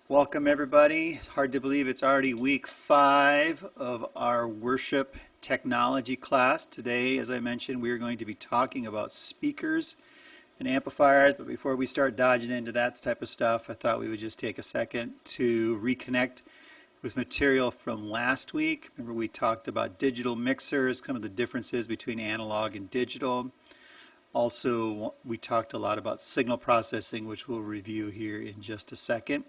Welcome everybody. It's hard to believe it's already week 5 of our worship technology class. Today, as I mentioned, we are going to be talking about speakers and amplifiers. But before we start dodging into that type of stuff, I thought we would just take a second to reconnect with material from last week. Remember, we talked about digital mixers, kind of the differences between analog and digital. Also, we talked a lot about signal processing, which we'll review here in just a second.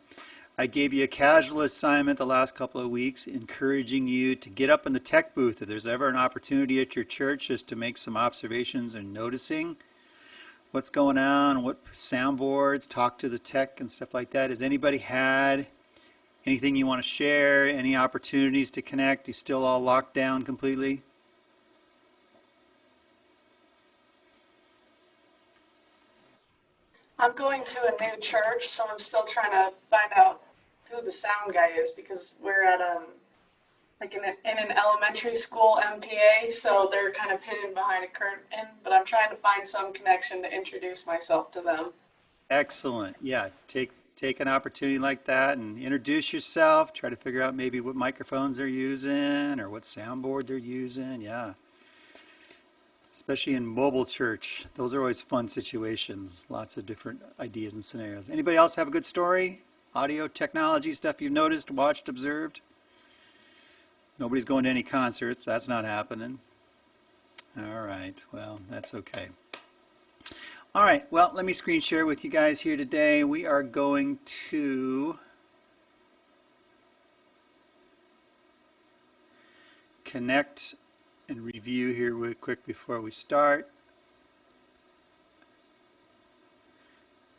I gave you a casual assignment the last couple of weeks, encouraging you to get up in the tech booth if there's ever an opportunity at your church just to make some observations and noticing what's going on, what soundboards, talk to the tech and stuff like that. Has anybody had anything you want to share, any opportunities to connect? You still all locked down completely? I'm going to a new church, so I'm still trying to find out who the sound guy is because we're at like in an elementary school MPA, so they're kind of hidden behind a curtain, but I'm trying to find some connection to introduce myself to them. Excellent. Yeah, take an opportunity like that and introduce yourself. Try to figure out maybe what microphones they're using or what soundboard they're using. Yeah. Especially in mobile church. Those are always fun situations. Lots of different ideas and scenarios. Anybody else have a good story? Audio technology stuff you've noticed, watched, observed? Nobody's going to any concerts. That's not happening. All right. Well, that's okay. All right. Well, let me screen share with you guys here today. We are going to connect and review here real quick before we start.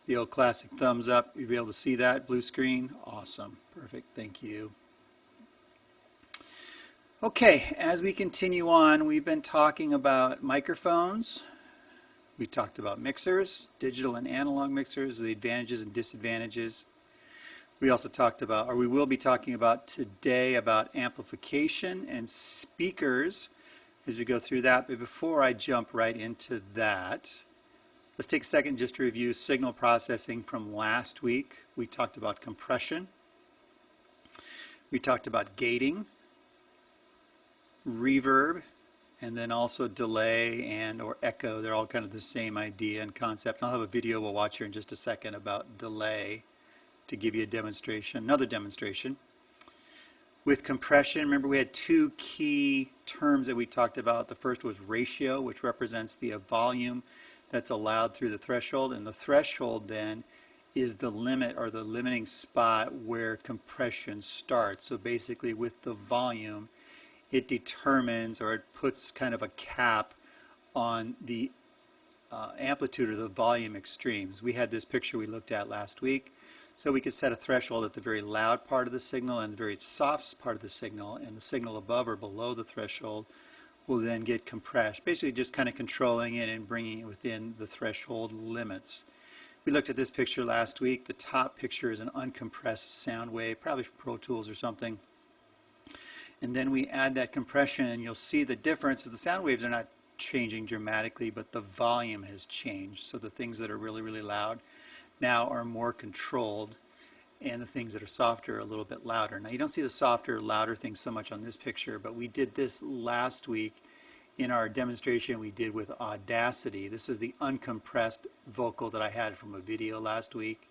The old classic thumbs up. You'll be able to see that blue screen. Awesome. Perfect. Thank you. Okay, as we continue on, we've been talking about microphones. We talked about mixers, digital and analog mixers, the advantages and disadvantages. We also talked about, or we will be talking about today, about amplification and speakers as we go through that. But before I jump right into that, let's take a second just to review signal processing from last week. We talked about compression. We talked about gating, reverb, and then also delay and or echo. They're all kind of the same idea and concept. I'll have a video we'll watch here in just a second about delay to give you a demonstration, another demonstration. With compression, remember we had two key terms that we talked about. The first was ratio, which represents the volume that's allowed through the threshold, and the threshold then is the limit or the limiting spot where compression starts. So basically with the volume, it determines or it puts kind of a cap on the amplitude or the volume extremes. We had this picture we looked at last week. So we could set a threshold at the very loud part of the signal and the very soft part of the signal, and the signal above or below the threshold will then get compressed, basically just kind of controlling it and bringing it within the threshold limits. We looked at this picture last week. The top picture is an uncompressed sound wave, probably from Pro Tools or something. And then we add that compression, and you'll see the difference is the sound waves are not changing dramatically, but the volume has changed. So the things that are really, really loud now are more controlled, and the things that are softer are a little bit louder. Now you don't see the softer, louder things so much on this picture, but we did this last week in our demonstration we did with Audacity. This is the uncompressed vocal that I had from a video last week.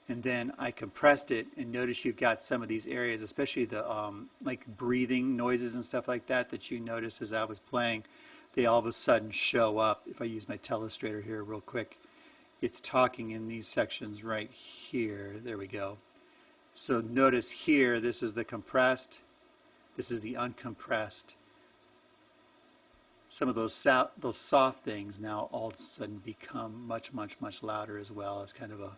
And then I compressed it, and notice you've got some of these areas, especially the like breathing noises and stuff like that that you noticed as I was playing. They all of a sudden show up. If I use my telestrator here real quick, it's talking in these sections right here. There we go. So notice here, this is the compressed, this is the uncompressed. Some of those soft things now all of a sudden become much, much, much louder as well, as kind of a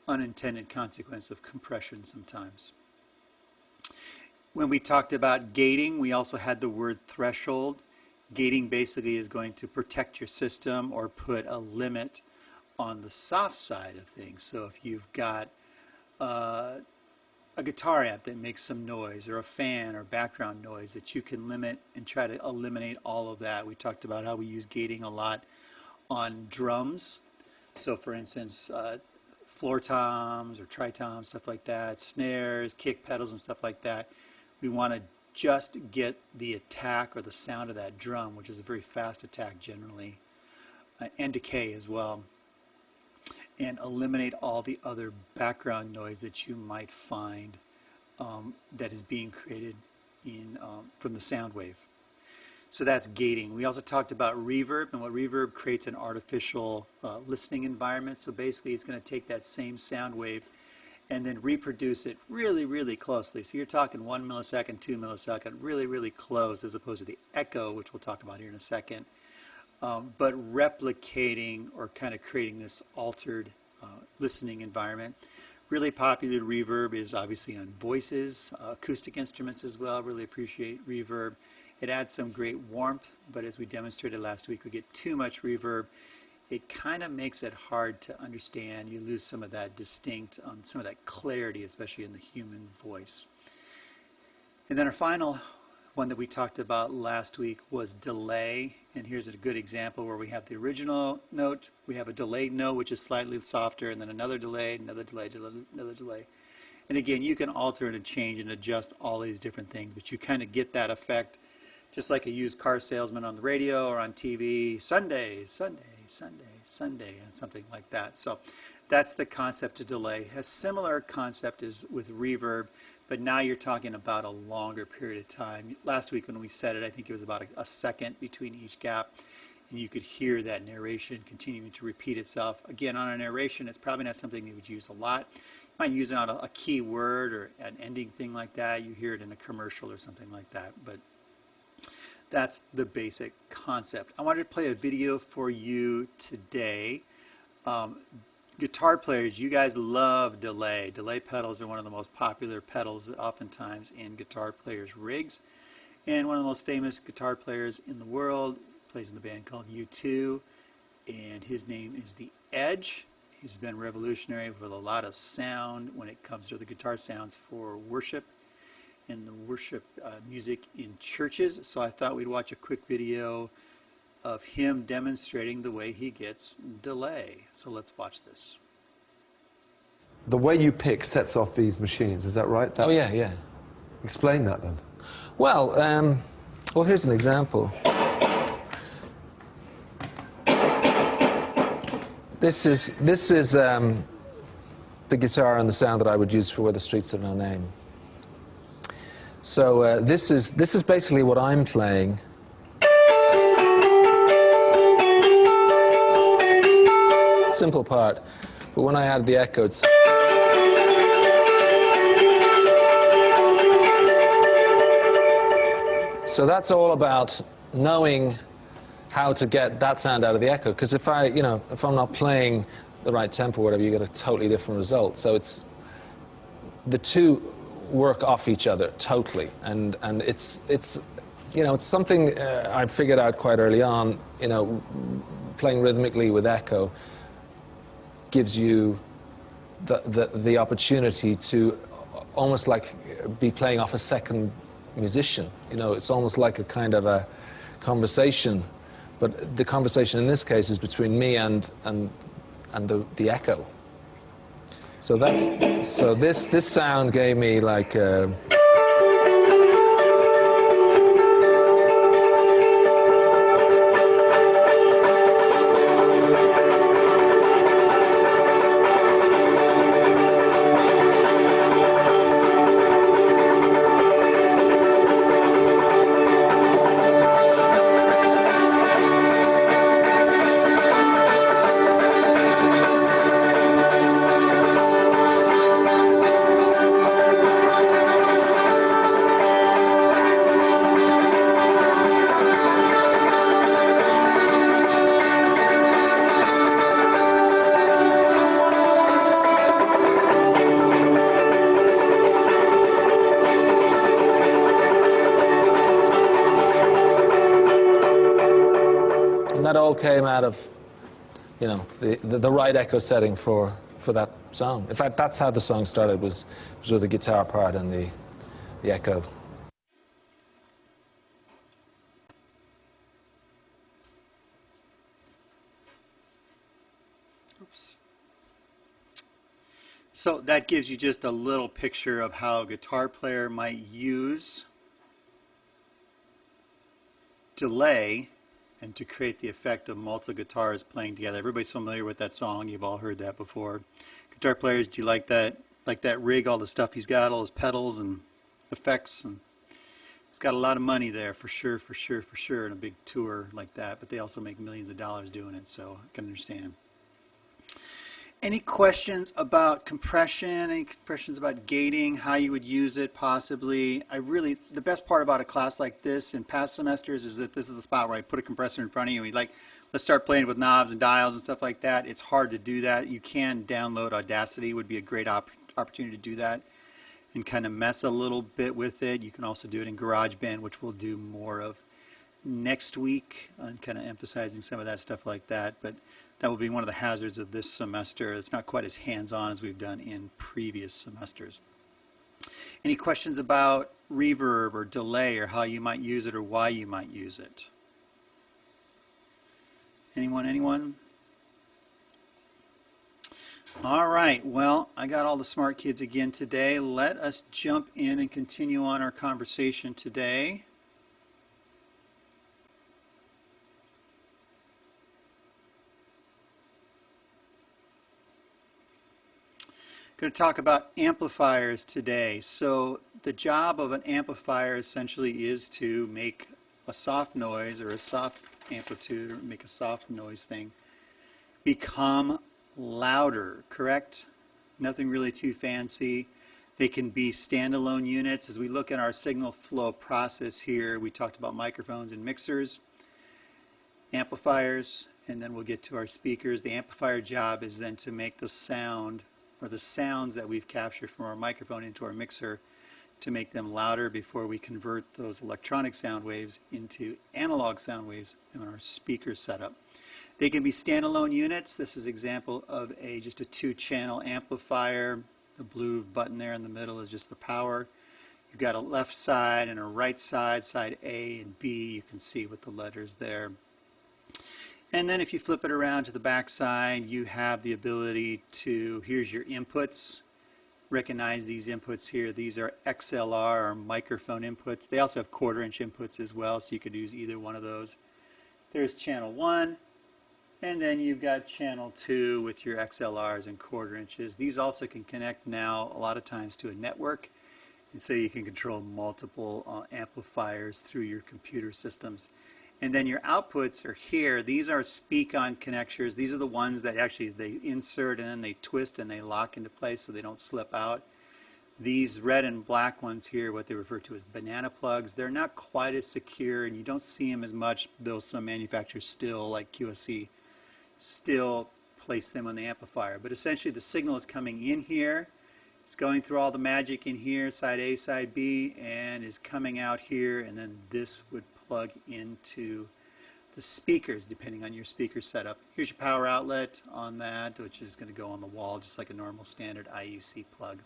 unintended consequence of compression sometimes. When we talked about gating, we also had the word threshold. Gating basically is going to protect your system or put a limit on the soft side of things. So if you've got a guitar amp that makes some noise, or a fan or background noise, that you can limit and try to eliminate all of that. We talked about how we use gating a lot on drums. So for instance, floor toms or tritoms, stuff like that, snares, kick pedals and stuff like that. We want to just get the attack or the sound of that drum, which is a very fast attack generally, and decay as well, and eliminate all the other background noise that you might find that is being created from the sound wave. So that's gating. We also talked about reverb, and what reverb creates an artificial listening environment. So basically it's going to take that same sound wave and then reproduce it really, really closely. So you're talking 1 millisecond, 2 millisecond, really, really close, as opposed to the echo, which we'll talk about here in a second. But replicating or kind of creating this altered listening environment. Really popular reverb is obviously on voices, acoustic instruments as well. Really appreciate reverb. It adds some great warmth, but as we demonstrated last week, we get too much reverb. It kind of makes it hard to understand. You lose some of that distinct, some of that clarity, especially in the human voice. And then our final one that we talked about last week was delay. And here's a good example where we have the original note, we have a delayed note, which is slightly softer, and then another delay, another delay, another delay. And again, you can alter and change and adjust all these different things, but you kind of get that effect just like a used car salesman on the radio or on TV, Sunday, Sunday, Sunday, Sunday, and something like that. So that's the concept of delay. A similar concept is with reverb, but now you're talking about a longer period of time. Last week when we said it, I think it was about a second between each gap, and you could hear that narration continuing to repeat itself. Again, on a narration, it's probably not something you would use a lot. You might use it on a key word or an ending thing like that. You hear it in a commercial or something like that, but that's the basic concept. I wanted to play a video for you today. Guitar players, you guys love delay. Delay pedals are one of the most popular pedals oftentimes in guitar players' rigs. And one of the most famous guitar players in the world plays in the band called U2. And his name is The Edge. He's been revolutionary with a lot of sound when it comes to the guitar sounds for worship and the worship music in churches. So I thought we'd watch a quick video of him demonstrating the way he gets delay. So let's watch this. The way you pick sets off these machines, is that right? Oh yeah, yeah. Explain that then. Well, well, here's an example. This is the guitar and the sound that I would use for Where the Streets Have No Name. So this is basically what I'm playing. Simple part, but when I add the echo, it's so that's all about knowing how to get that sound out of the echo. Because if I'm not playing the right tempo or whatever, you get a totally different result. So it's the two work off each other totally, and it's something I figured out quite early on. Playing rhythmically with echo gives you the opportunity to almost like be playing off a second musician. It's almost like a kind of a conversation, but the conversation in this case is between me and the echo. So this sound gave me like that all came out of, the right echo setting for that song. In fact, that's how the song started, was with the guitar part and the echo. Oops. So that gives you just a little picture of how a guitar player might use delay and to create the effect of multiple guitars playing together. Everybody's familiar with that song. You've all heard that before. Guitar players, do you like that? Like that rig, all the stuff he's got, all his pedals and effects, and he's got a lot of money there for sure, for sure, for sure, in a big tour like that. But they also make millions of dollars doing it, so I can understand. Any questions about compression? Any questions about gating? How you would use it possibly? The best part about a class like this in past semesters is that this is the spot where I put a compressor in front of you and let's start playing with knobs and dials and stuff like that. It's hard to do that. You can download Audacity, would be a great opportunity to do that and kind of mess a little bit with it. You can also do it in GarageBand, which we'll do more of next week, and kind of emphasizing some of that stuff like that. But that will be one of the hazards of this semester. It's not quite as hands-on as we've done in previous semesters. Any questions about reverb or delay or how you might use it or why you might use it? Anyone? All right, well, I got all the smart kids again today. Let us jump in and continue on our conversation today. Going to talk about amplifiers today. So the job of an amplifier essentially is to make a soft noise or a soft amplitude or make a soft noise thing become louder, correct? Nothing really too fancy. They can be standalone units. As we look at our signal flow process here, we talked about microphones and mixers, amplifiers, and then we'll get to our speakers. The amplifier job is then to make the sound or the sounds that we've captured from our microphone into our mixer to make them louder before we convert those electronic sound waves into analog sound waves in our speaker setup. They can be standalone units. This is an example of just a 2-channel amplifier. The blue button there in the middle is just the power. You've got a left side and a right side, side A and B. You can see with the letters there. And then if you flip it around to the back side, you have the ability to, here's your inputs. Recognize these inputs here. These are XLR or microphone inputs. They also have 1/4-inch inputs as well, so you could use either one of those. There's channel 1, and then you've got channel 2 with your XLRs and 1/4-inches. These also can connect now a lot of times to a network, and so you can control multiple amplifiers through your computer systems. And then your outputs are here. These are speak-on connectors. These are the ones that actually they insert and then they twist and they lock into place so they don't slip out. These red and black ones here, what they refer to as banana plugs, they're not quite as secure and you don't see them as much, though some manufacturers still, like QSC, still place them on the amplifier. But essentially the signal is coming in here. It's going through all the magic in here, side A, side B, and is coming out here, and then this would plug into the speakers depending on your speaker setup. Here's your power outlet on that, which is going to go on the wall just like a normal standard IEC plug.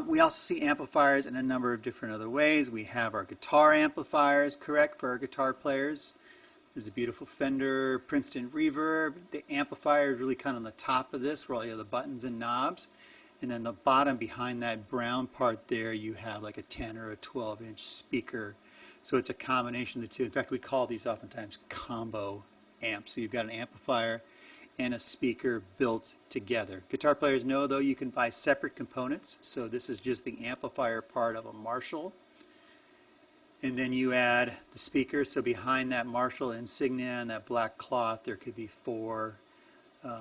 We also see amplifiers in a number of different other ways. We have our guitar amplifiers, correct, for our guitar players. There's a beautiful Fender Princeton Reverb. The amplifier is really kind of on the top of this where all you have the buttons and knobs. And then the bottom behind that brown part there, you have like a 10 or a 12-inch speaker. So it's a combination of the two. In fact, we call these oftentimes combo amps. So you've got an amplifier and a speaker built together. Guitar players know, though, you can buy separate components. So this is just the amplifier part of a Marshall. And then you add the speaker. So behind that Marshall insignia and that black cloth, there could be 4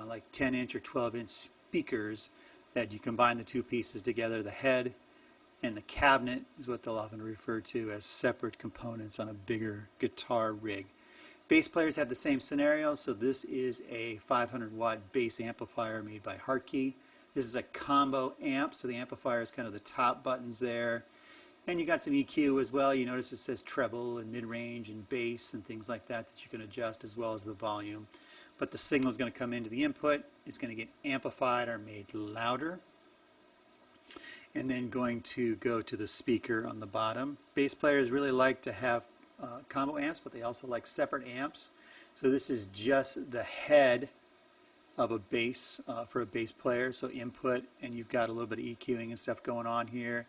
like 10-inch or 12-inch speakers that you combine the two pieces together. The head and the cabinet is what they'll often refer to as separate components on a bigger guitar rig. Bass players have the same scenario. So this is a 500-watt bass amplifier made by Hartke. This is a combo amp, so the amplifier is kind of the top buttons there. And you got some EQ as well. You notice it says treble and mid-range and bass and things like that that you can adjust, as well as the volume. But the signal is going to come into the input. It's going to get amplified or made louder. And then going to go to the speaker on the bottom. Bass players really like to have combo amps, but they also like separate amps. So this is just the head of a bass for a bass player, so input, and you've got a little bit of EQing and stuff going on here.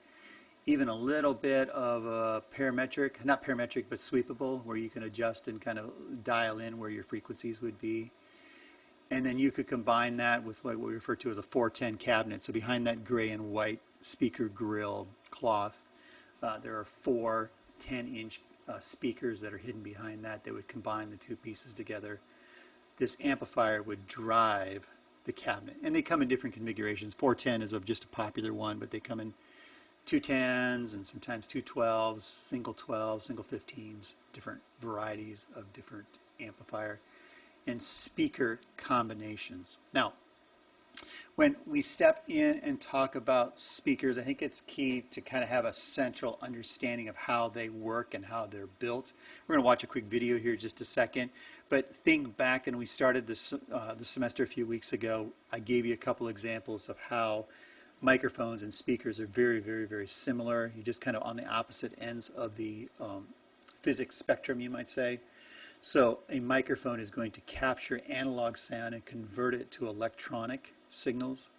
Even a little bit of a parametric, not parametric, but sweepable, where you can adjust and kind of dial in where your frequencies would be. And then you could combine that with what we refer to as a 410 cabinet. So behind that gray and white speaker grill cloth, there are 4 10-inch speakers that are hidden behind that. They would combine the two pieces together. This amplifier would drive the cabinet. And they come in different configurations. 410 is of just a popular one, but they come in 210s and sometimes 212s, single 12s, single 15s, different varieties of different amplifier and speaker combinations. Now, when we step in and talk about speakers, I think it's key to kind of have a central understanding of how they work and how they're built. We're going to watch a quick video here in just a second, but think back, and we started this semester a few weeks ago. I gave you a couple examples of how microphones and speakers are very, very, very similar. You're just kind of on the opposite ends of the physics spectrum, you might say. So a microphone is going to capture analog sound and convert it to electronic signals.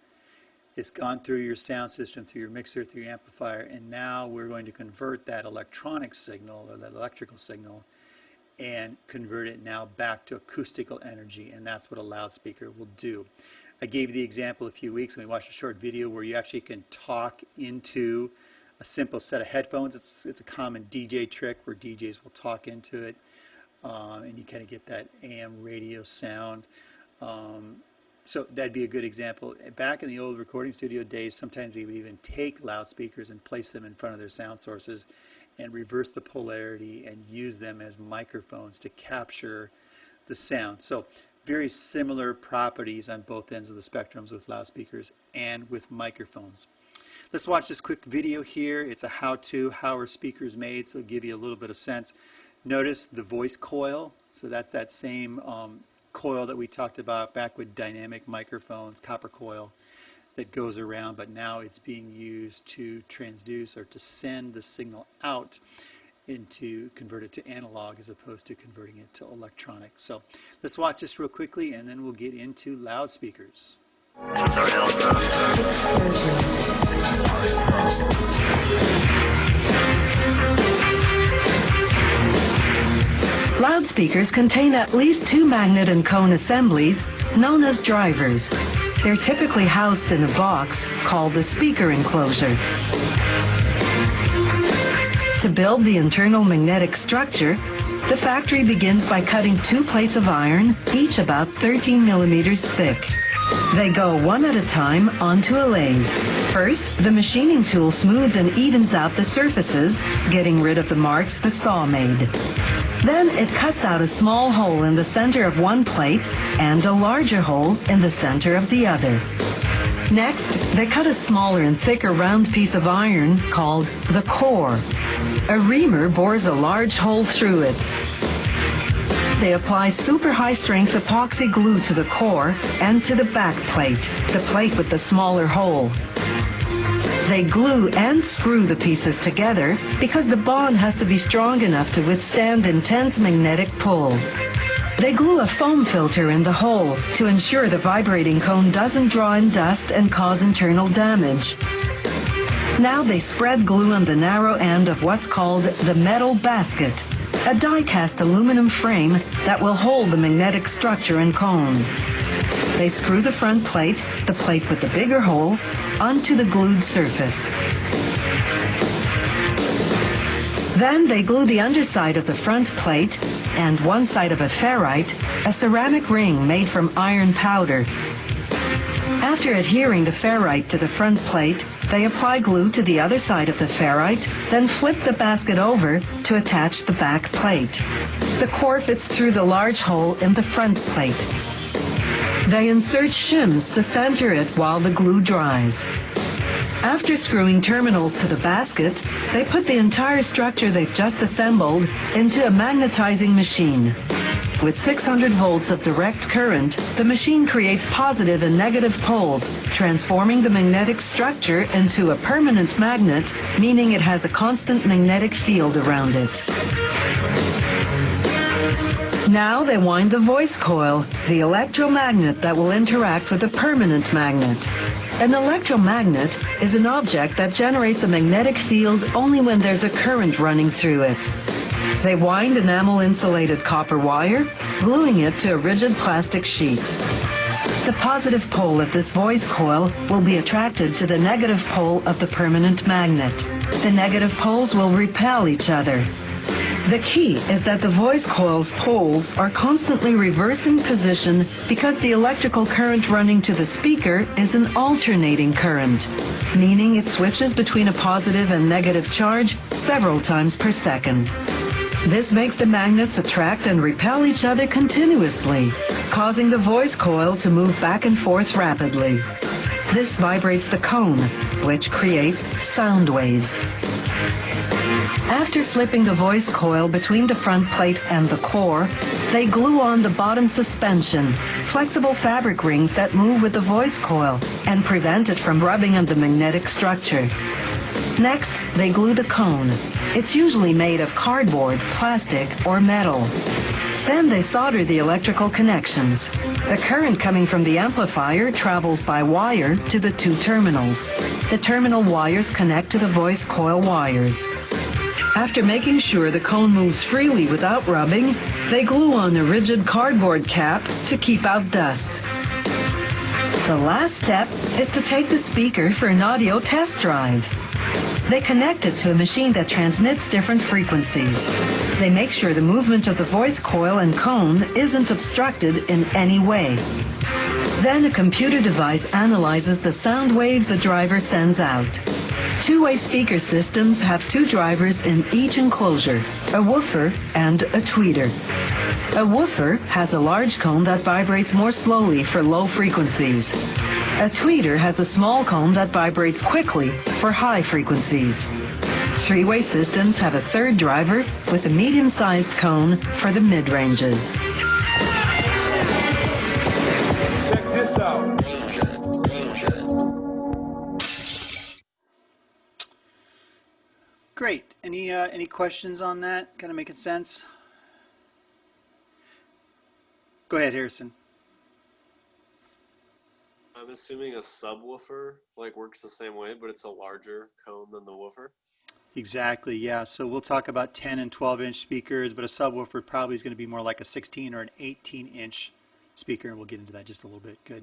It's gone through your sound system, through your mixer, through your amplifier, and now we're going to convert that electronic signal or that electrical signal and convert it now back to acoustical energy, and that's what a loudspeaker will do. I gave you the example a few weeks when we watched a short video where you actually can talk into a simple set of headphones. It's a common DJ trick where DJs will talk into it. And you kind of get that AM radio sound. So that'd be a good example. Back in the old recording studio days, sometimes they would even take loudspeakers and place them in front of their sound sources and reverse the polarity and use them as microphones to capture the sound. So very similar properties on both ends of the spectrums with loudspeakers and with microphones. Let's watch this quick video here. It's a how-to, how are speakers made, so it'll give you a little bit of sense. Notice the voice coil, so that's that same coil that we talked about back with dynamic microphones, copper coil that goes around, but now it's being used to transduce or to send the signal out into convert it to analog as opposed to converting it to electronic. So let's watch this real quickly and then we'll get into loudspeakers. Loudspeakers contain at least 2 magnet and cone assemblies known as drivers. They're typically housed in a box called the speaker enclosure. To build the internal magnetic structure, the factory begins by cutting 2 plates of iron, each about 13 millimeters thick. They go one at a time onto a lathe. First, the machining tool smooths and evens out the surfaces, getting rid of the marks the saw made. Then it cuts out a small hole in the center of one plate and a larger hole in the center of the other. Next, they cut a smaller and thicker round piece of iron called the core. A reamer bores a large hole through it. They apply super high-strength epoxy glue to the core and to the back plate, the plate with the smaller hole. They glue and screw the pieces together because the bond has to be strong enough to withstand intense magnetic pull. They glue a foam filter in the hole to ensure the vibrating cone doesn't draw in dust and cause internal damage. Now they spread glue on the narrow end of what's called the metal basket, a die-cast aluminum frame that will hold the magnetic structure and cone. They screw the front plate, the plate with the bigger hole, onto the glued surface. Then they glue the underside of the front plate and one side of a ferrite, a ceramic ring made from iron powder. After adhering the ferrite to the front plate, they apply glue to the other side of the ferrite, then flip the basket over to attach the back plate. The core fits through the large hole in the front plate. They insert shims to center it while the glue dries. After screwing terminals to the basket, they put the entire structure they've just assembled into a magnetizing machine. With 600 volts of direct current, the machine creates positive and negative poles, transforming the magnetic structure into a permanent magnet, meaning it has a constant magnetic field around it. Now they wind the voice coil, the electromagnet that will interact with the permanent magnet. An electromagnet is an object that generates a magnetic field only when there's a current running through it. They wind enamel-insulated copper wire, gluing it to a rigid plastic sheet. The positive pole of this voice coil will be attracted to the negative pole of the permanent magnet. The negative poles will repel each other. The key is that the voice coil's poles are constantly reversing position because the electrical current running to the speaker is an alternating current, meaning it switches between a positive and negative charge several times per second. This makes the magnets attract and repel each other continuously, causing the voice coil to move back and forth rapidly. This vibrates the cone, which creates sound waves. After slipping the voice coil between the front plate and the core, they glue on the bottom suspension, flexible fabric rings that move with the voice coil and prevent it from rubbing on the magnetic structure. Next, they glue the cone. It's usually made of cardboard, plastic, or metal. Then they solder the electrical connections. The current coming from the amplifier travels by wire to the two terminals. The terminal wires connect to the voice coil wires. After making sure the cone moves freely without rubbing, they glue on a rigid cardboard cap to keep out dust. The last step is to take the speaker for an audio test drive. They connect it to a machine that transmits different frequencies. They make sure the movement of the voice coil and cone isn't obstructed in any way. Then a computer device analyzes the sound waves the driver sends out. Two-way speaker systems have two drivers in each enclosure, a woofer and a tweeter. A woofer has a large cone that vibrates more slowly for low frequencies. A tweeter has a small cone that vibrates quickly for high frequencies. Three-way systems have a third driver with a medium-sized cone for the mid-ranges. Check this out. Great. Any questions on that? Kind of making sense? Go ahead, Harrison. I'm assuming a subwoofer works the same way, but it's a larger cone than the woofer. Exactly, yeah. So we'll talk about 10 and 12-inch speakers, but a subwoofer probably is going to be more like a 16 or an 18-inch speaker, and we'll get into that just a little bit. Good.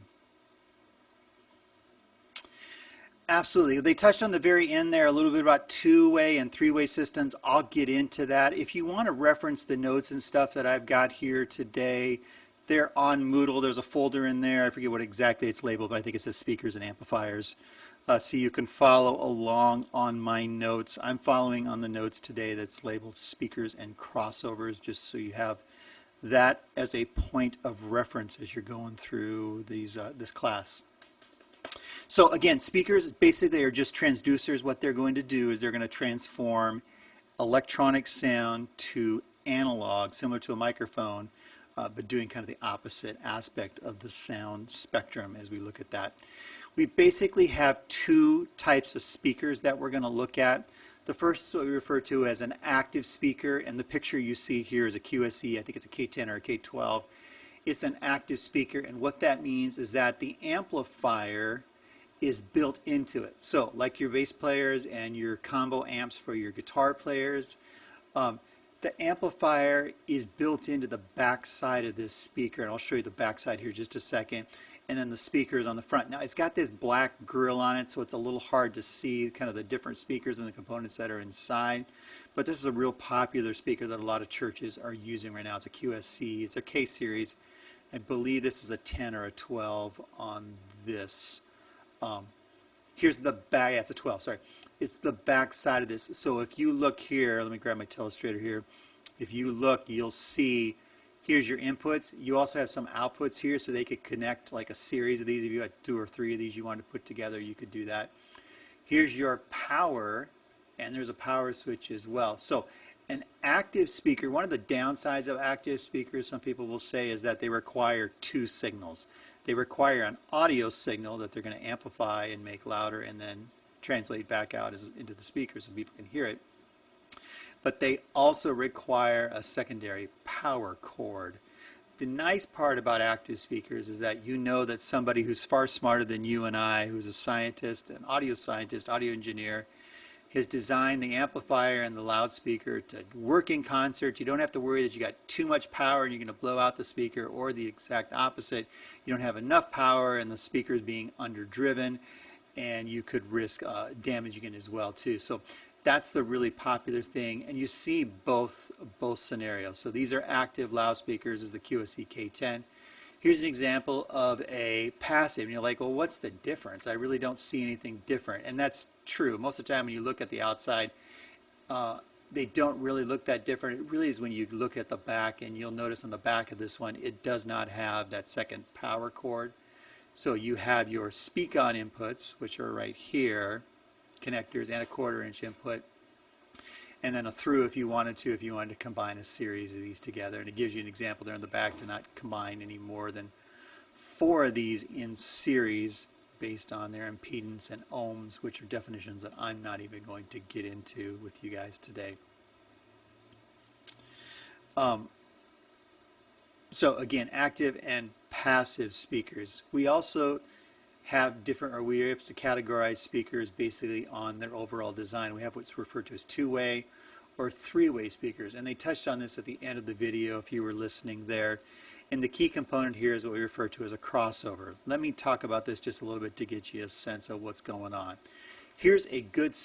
Absolutely. They touched on the very end there a little bit about two-way and three-way systems. I'll get into that. If you want to reference the notes and stuff that I've got here today, they're on Moodle. There's a folder in there. I forget what exactly it's labeled, but I think it says speakers and amplifiers. So you can follow along on my notes. I'm following on the notes today that's labeled speakers and crossovers, just so you have that as a point of reference as you're going through these this class. So again, speakers basically are just transducers. What they're going to do is they're going to transform electronic sound to analog, similar to a microphone, but doing kind of the opposite aspect of the sound spectrum as we look at that. We basically have two types of speakers that we're going to look at. The first is what we refer to as an active speaker, and the picture you see here is a QSE. I think it's a K10 or a K12. It's an active speaker, and what that means is that the amplifier is built into it. So like your bass players and your combo amps for your guitar players, the amplifier is built into the back side of this speaker, and I'll show you the back side here in just a second. And then the speaker is on the front. Now it's got this black grill on it, so it's a little hard to see kind of the different speakers and the components that are inside. But this is a real popular speaker that a lot of churches are using right now. It's a QSC, it's a K series. I believe this is a 10 or a 12 on this. Here's the back, yeah, it's a 12, sorry. It's the back side of this. So if you look here, let me grab my telestrator here. If you look, you'll see, here's your inputs. You also have some outputs here, so they could connect like a series of these. If you had 2 or 3 of these you wanted to put together, you could do that. Here's your power, and there's a power switch as well. So an active speaker, one of the downsides of active speakers, some people will say, is that they require 2 signals. They require an audio signal that they're going to amplify and make louder and then translate back out into the speaker so people can hear it. but they also require a secondary power cord. The nice part about active speakers is that you know that somebody who's far smarter than you and I, who's a scientist, an audio scientist, audio engineer, has designed the amplifier and the loudspeaker to work in concert. You don't have to worry that you got too much power and you're going to blow out the speaker, or the exact opposite. You don't have enough power and the speaker is being underdriven, and you could risk damaging it as well too. So that's the really popular thing, and you see both scenarios. So these are active loudspeakers, is the QSE K10. Here's an example of a passive, and you're like, well, what's the difference? I really don't see anything different, and that's true. Most of the time when you look at the outside, they don't really look that different. It really is when you look at the back, and you'll notice on the back of this one, it does not have that second power cord. So you have your speak-on inputs, which are right here, connectors, and a 1/4 inch input, and then a through if you wanted to combine a series of these together. And it gives you an example there in the back to not combine any more than 4 of these in series based on their impedance and ohms, which are definitions that I'm not even going to get into with you guys today. So again, active and passive speakers. We also have different, or we are able to categorize speakers basically on their overall design. We have what's referred to as 2-way or 3-way speakers, and they touched on this at the end of the video if you were listening there. And the key component here is what we refer to as a crossover. Let me talk about this just a little bit to get you a sense of what's going on. Here's a good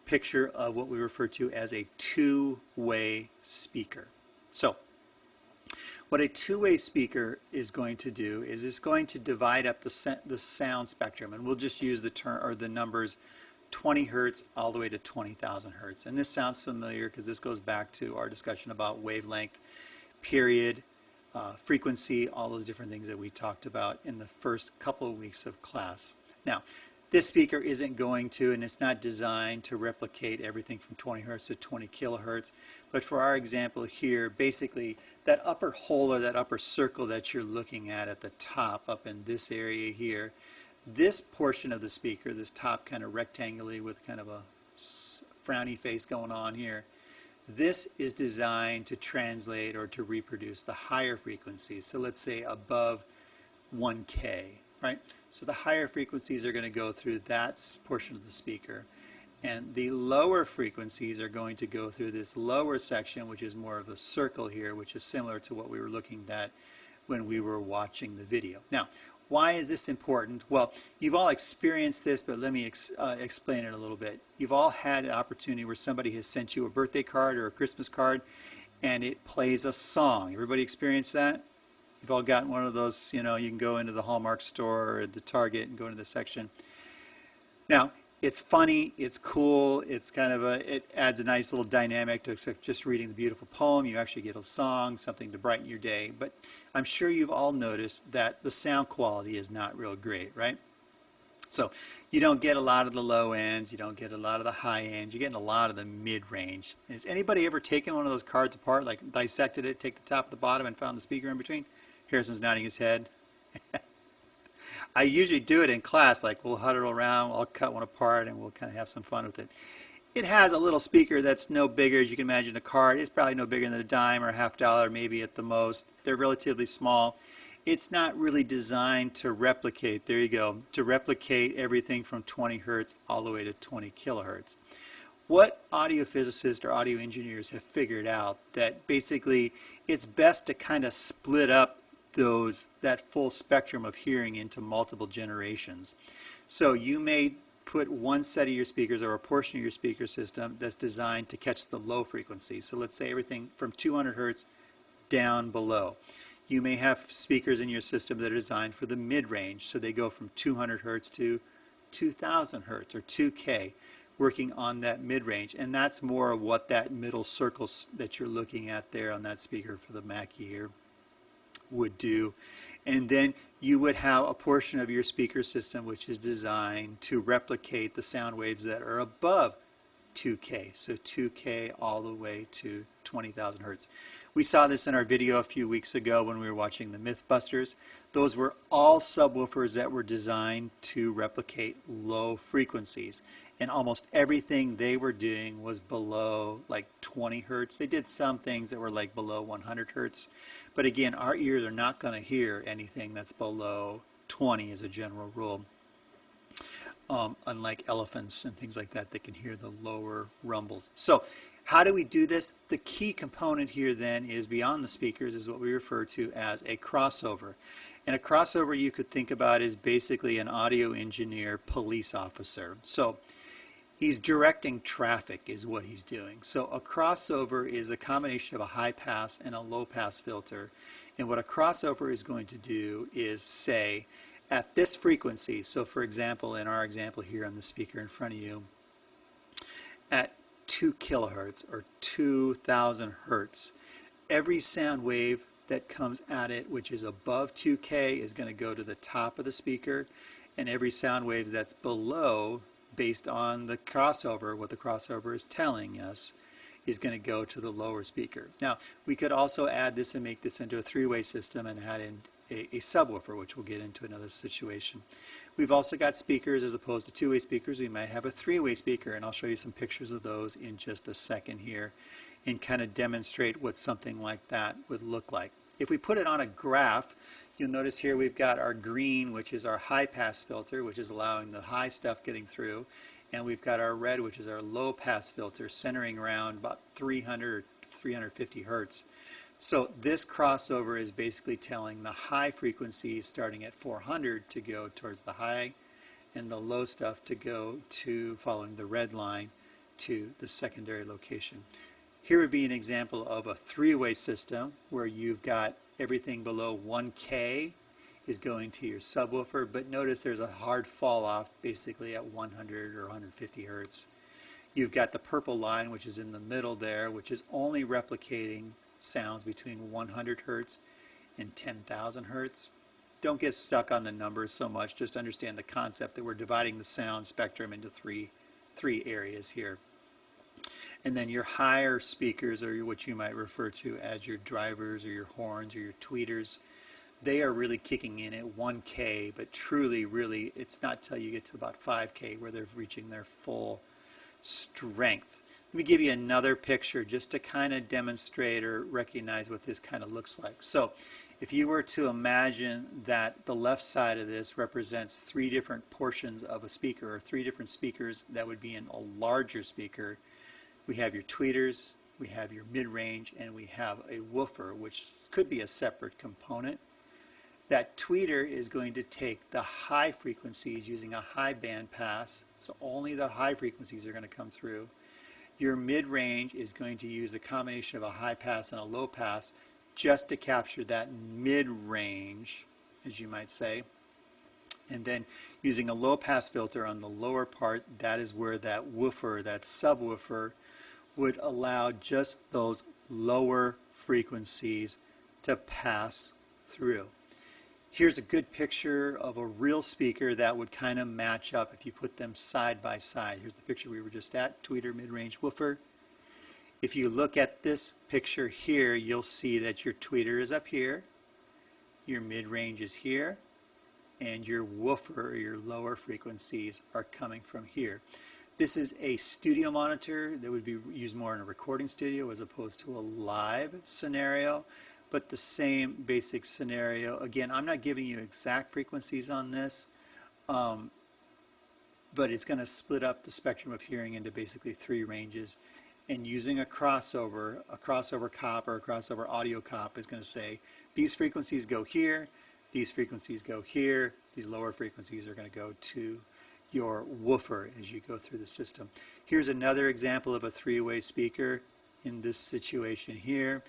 picture of what we refer to as a 2-way speaker. So what a 2-way speaker is going to do is it's going to divide up the sound spectrum, and we'll just use the term or the numbers 20 hertz all the way to 20,000 hertz. And this sounds familiar because this goes back to our discussion about wavelength, period, frequency, all those different things that we talked about in the first couple of weeks of class. Now, this speaker isn't going to, and it's not designed to replicate everything from 20 hertz to 20 kilohertz. But for our example here, basically that upper hole or that upper circle that you're looking at the top up in this area here, this portion of the speaker, this top kind of rectangularly with kind of a frowny face going on here, this is designed to translate or to reproduce the higher frequencies. So let's say above 1K. Right? So the higher frequencies are going to go through that portion of the speaker, and the lower frequencies are going to go through this lower section, which is more of a circle here, which is similar to what we were looking at when we were watching the video. Now, why is this important? Well, you've all experienced this, but let me explain it a little bit. You've all had an opportunity where somebody has sent you a birthday card or a Christmas card, and it plays a song. Everybody experienced that? You've all gotten one of those, you know, you can go into the Hallmark store or the Target and go into the section. Now, it's funny, it's cool, it's kind of it adds a nice little dynamic to just reading the beautiful poem. You actually get a song, something to brighten your day. But I'm sure you've all noticed that the sound quality is not real great, right? So you don't get a lot of the low ends, you don't get a lot of the high ends, you're getting a lot of the mid-range. Has anybody ever taken one of those cards apart, like dissected it, take the top and the bottom and found the speaker in between? Harrison's nodding his head. I usually do it in class, like we'll huddle around, I'll cut one apart and we'll kind of have some fun with it. It has a little speaker that's no bigger, as you can imagine, a card. It's probably no bigger than a dime or a $50 maybe at the most. They're relatively small. It's not really designed to replicate, there you go, to replicate everything from 20 hertz all the way to 20 kilohertz. What audio physicists or audio engineers have figured out that basically it's best to kind of split up that full spectrum of hearing into multiple generations. So you may put one set of your speakers or a portion of your speaker system that's designed to catch the low frequencies. So let's say everything from 200 hertz down below. You may have speakers in your system that are designed for the mid-range, so they go from 200 hertz to 2000 hertz or 2K, working on that mid-range. And that's more of what that middle circle that you're looking at there on that speaker for the Mackie here would do. And then you would have a portion of your speaker system which is designed to replicate the sound waves that are above 2K, so 2K all the way to 20,000 hertz. We saw this in our video a few weeks ago when we were watching the Mythbusters. Those were all subwoofers that were designed to replicate low frequencies. And almost everything they were doing was below like 20 hertz. They did some things that were like below 100 hertz. But again, our ears are not going to hear anything that's below 20 as a general rule. Unlike elephants and things like that, they can hear the lower rumbles. So how do we do this? The key component here then is beyond the speakers is what we refer to as a crossover. And a crossover you could think about is basically an audio engineer police officer. So he's directing traffic is what he's doing. So a crossover is a combination of a high pass and a low pass filter. And what a crossover is going to do is say, at this frequency, so for example, in our example here on the speaker in front of you, at 2 kilohertz or 2,000 hertz, every sound wave that comes at it, which is above 2K, is going to go to the top of the speaker, and every sound wave that's below, based on the crossover, what the crossover is telling us, is going to go to the lower speaker. Now, we could also add this and make this into a three-way system and add in a subwoofer, which we'll get into another situation. We've also got speakers as opposed to two-way speakers. We might have a three-way speaker, and I'll show you some pictures of those in just a second here and kind of demonstrate what something like that would look like. If we put it on a graph, you'll notice here we've got our green, which is our high-pass filter, which is allowing the high stuff getting through, and we've got our red, which is our low-pass filter, centering around about 300 or 350 hertz. So this crossover is basically telling the high frequencies starting at 400 to go towards the high and the low stuff to go to, following the red line, to the secondary location. Here would be an example of a three-way system where you've got everything below 1K is going to your subwoofer, but notice there's a hard fall off basically at 100 or 150 hertz. You've got the purple line, which is in the middle there, which is only replicating sounds between 100 hertz and 10,000 hertz. Don't get stuck on the numbers so much, just understand the concept that we're dividing the sound spectrum into three areas here. And then your higher speakers, or what you might refer to as your drivers or your horns or your tweeters, they are really kicking in at 1K, but truly, really, it's not till you get to about 5K where they're reaching their full strength. Let me give you another picture just to kind of demonstrate or recognize what this kind of looks like. So if you were to imagine that the left side of this represents three different portions of a speaker, or three different speakers that would be in a larger speaker, we have your tweeters, we have your mid-range, and we have a woofer, which could be a separate component. That tweeter is going to take the high frequencies using a high band pass, so only the high frequencies are going to come through. Your mid-range is going to use a combination of a high pass and a low pass just to capture that mid-range, as you might say. And then using a low pass filter on the lower part, that is where that woofer, that subwoofer, would allow just those lower frequencies to pass through. Here's a good picture of a real speaker that would kind of match up if you put them side by side. Here's the picture we were just at, tweeter, mid-range, woofer. If you look at this picture here, you'll see that your tweeter is up here, your mid-range is here, and your woofer, or your lower frequencies, are coming from here. This is a studio monitor that would be used more in a recording studio as opposed to a live scenario, but the same basic scenario. Again, I'm not giving you exact frequencies on this, but it's going to split up the spectrum of hearing into basically three ranges. And using a crossover cop or a crossover audio cop is going to say, these frequencies go here, these frequencies go here, these lower frequencies are going to go to your woofer as you go through the system. Here's another example of a three-way speaker in this situation here.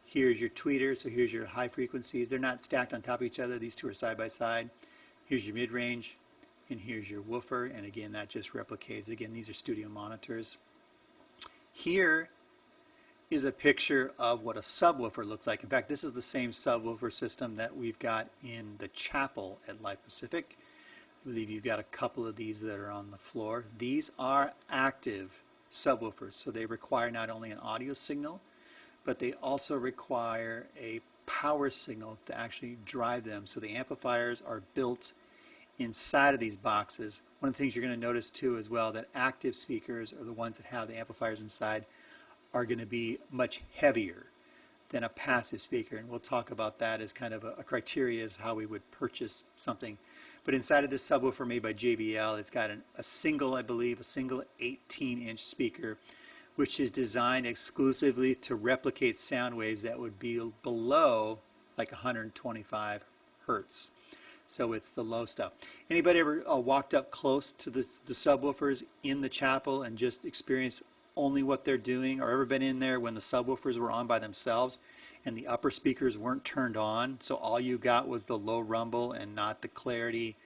Here's your tweeter, so here's your high frequencies. They're not stacked on top of each other. These two are side by side. Here's your mid-range, and here's your woofer, and again, that just replicates. Again, these are studio monitors. Here is a picture of what a subwoofer looks like. In fact, this is the same subwoofer system that we've got in the chapel at Life Pacific. I believe you've got a couple of these that are on the floor. These are active subwoofers, so they require not only an audio signal, but they also require a power signal to actually drive them. So the amplifiers are built inside of these boxes. One of the things you're going to notice too as well, that active speakers, or the ones that have the amplifiers inside, are going to be much heavier than a passive speaker, and we'll talk about that as kind of a criteria as how we would purchase something. But inside of this subwoofer made by JBL, it's got a single, I believe, a single 18-inch speaker, which is designed exclusively to replicate sound waves that would be below like 125 hertz. So it's the low stuff. Anybody ever walked up close to the subwoofers in the chapel and just experienced only what they're doing, or ever been in there when the subwoofers were on by themselves and the upper speakers weren't turned on, so all you got was the low rumble and not the clarity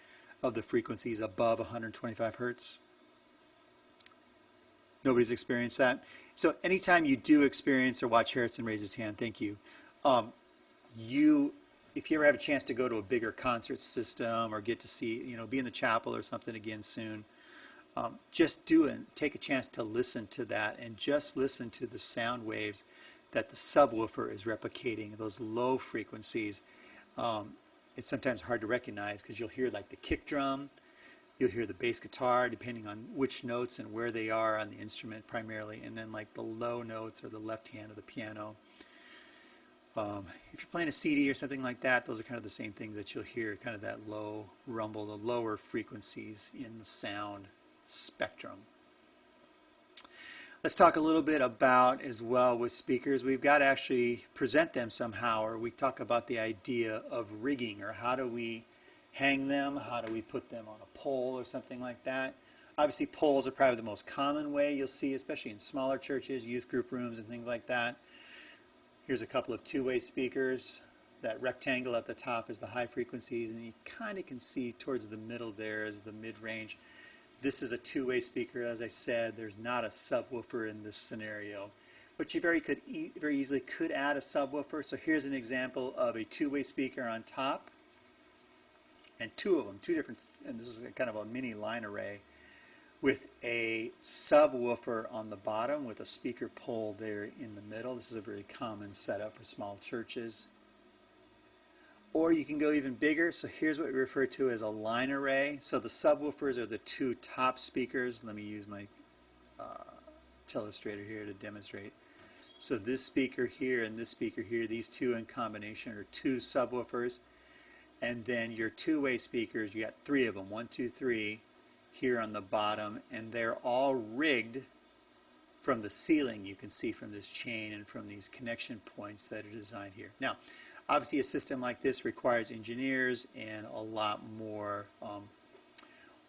of the frequencies above 125 hertz? Nobody's experienced that? So anytime you do experience, or watch Harrison raise his hand, thank you. If you ever have a chance to go to a bigger concert system or get to see, be in the chapel or something again soon, just take a chance to listen to that, and just listen to the sound waves that the subwoofer is replicating, those low frequencies. It's sometimes hard to recognize because you'll hear like the kick drum, you'll hear the bass guitar, depending on which notes and where they are on the instrument primarily, and then like the low notes or the left hand of the piano. If you're playing a CD or something like that, those are kind of the same things that you'll hear, kind of that low rumble, the lower frequencies in the sound spectrum. Let's talk a little bit about, as well, with speakers, we've got to actually present them somehow, or we talk about the idea of rigging, or how do we hang them, how do we put them on a pole or something like that. Obviously poles are probably the most common way you'll see, especially in smaller churches, youth group rooms and things like that. Here's a couple of two-way speakers. That rectangle at the top is the high frequencies, and you kind of can see towards the middle there is the mid-range. This is a two-way speaker, as I said. There's not a subwoofer in this scenario, but you very easily could add a subwoofer. So here's an example of a two-way speaker on top, and two of them, and this is kind of a mini line array with a subwoofer on the bottom with a speaker pole there in the middle. This is a very common setup for small churches. Or you can go even bigger. So here's what we refer to as a line array. So the subwoofers are the two top speakers. Let me use my telestrator here to demonstrate. So this speaker here and this speaker here, these two in combination are two subwoofers. And then your two-way speakers, you got three of them, 1, 2, 3, here on the bottom, and they're all rigged from the ceiling. You can see from this chain and from these connection points that are designed here. Now, obviously a system like this requires engineers and a lot more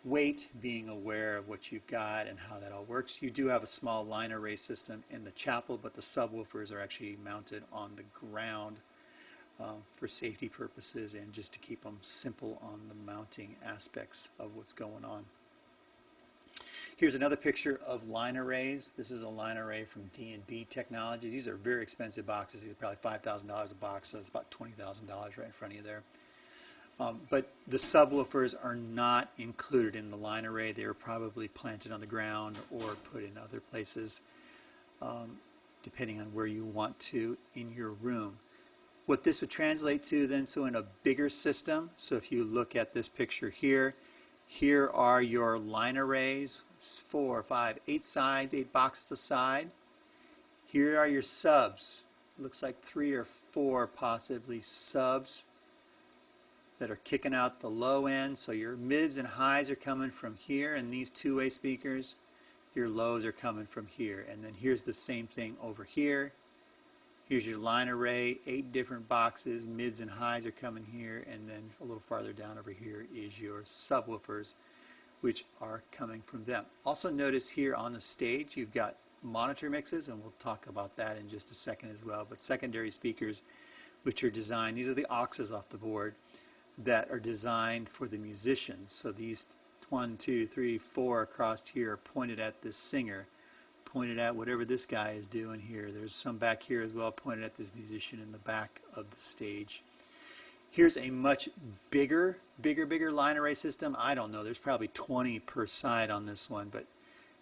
weight, being aware of what you've got and how that all works. You do have a small line array system in the chapel, but the subwoofers are actually mounted on the ground for safety purposes and just to keep them simple on the mounting aspects of what's going on. Here's another picture of line arrays. This is a line array from D&B Technologies. These are very expensive boxes. These are probably $5,000 a box, so it's about $20,000 right in front of you there. But the subwoofers are not included in the line array. They were probably planted on the ground or put in other places, depending on where you want to in your room. What this would translate to then, so in a bigger system, so if you look at this picture here, here are your line arrays, 4, 5, 8 sides, 8 boxes a side. Here are your subs. It looks like 3 or 4 possibly subs that are kicking out the low end. So your mids and highs are coming from here, and these two-way speakers, your lows are coming from here. And then here's the same thing over here. Here's your line array, 8 different boxes, mids and highs are coming here, and then a little farther down over here is your subwoofers, which are coming from them. Also notice here on the stage you've got monitor mixes, and we'll talk about that in just a second as well, but secondary speakers which are designed, these are the auxes off the board that are designed for the musicians. So these 1, 2, 3, 4 across here are pointed at this singer, pointed at whatever this guy is doing here. There's some back here as well pointed at this musician in the back of the stage. Here's a much bigger line array system. I don't know, there's probably 20 per side on this one, but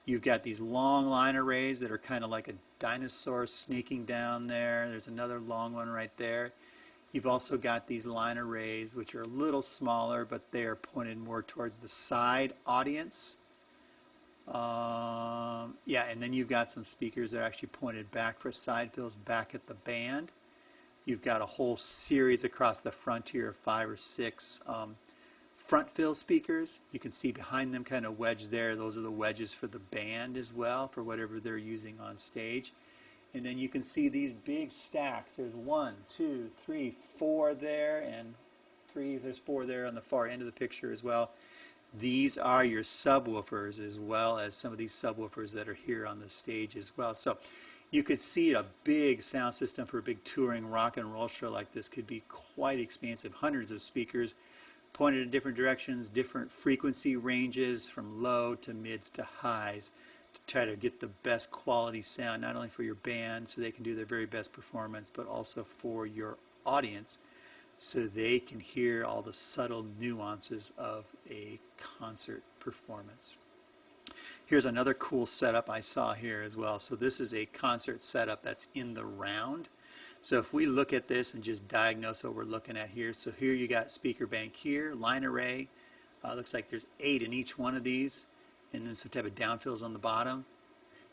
You've got these long line arrays that are kind of like a dinosaur sneaking down there. There's another long one right there. You've also got these line arrays, which are a little smaller, but they are pointed more towards the side audience. Yeah, and then you've got some speakers that are actually pointed back for side fills back at the band. You've got a whole series across the front here of 5 or 6 front fill speakers. You can see behind them kind of wedged there. Those are the wedges for the band as well, for whatever they're using on stage. And then you can see these big stacks. There's 1, 2, 3, 4 there, and there's 4 there on the far end of the picture as well. These are your subwoofers, as well as some of these subwoofers that are here on the stage as well. So you could see a big sound system for a big touring rock and roll show like this could be quite expansive. Hundreds of speakers pointed in different directions, different frequency ranges from low to mids to highs, to try to get the best quality sound, not only for your band so they can do their very best performance, but also for your audience so they can hear all the subtle nuances of a concert performance. Here's another cool setup I saw here as well. So this is a concert setup that's in the round. So if we look at this and just diagnose what we're looking at here, so here you got speaker bank here, line array, looks like there's 8 in each one of these, and then some type of downfills on the bottom.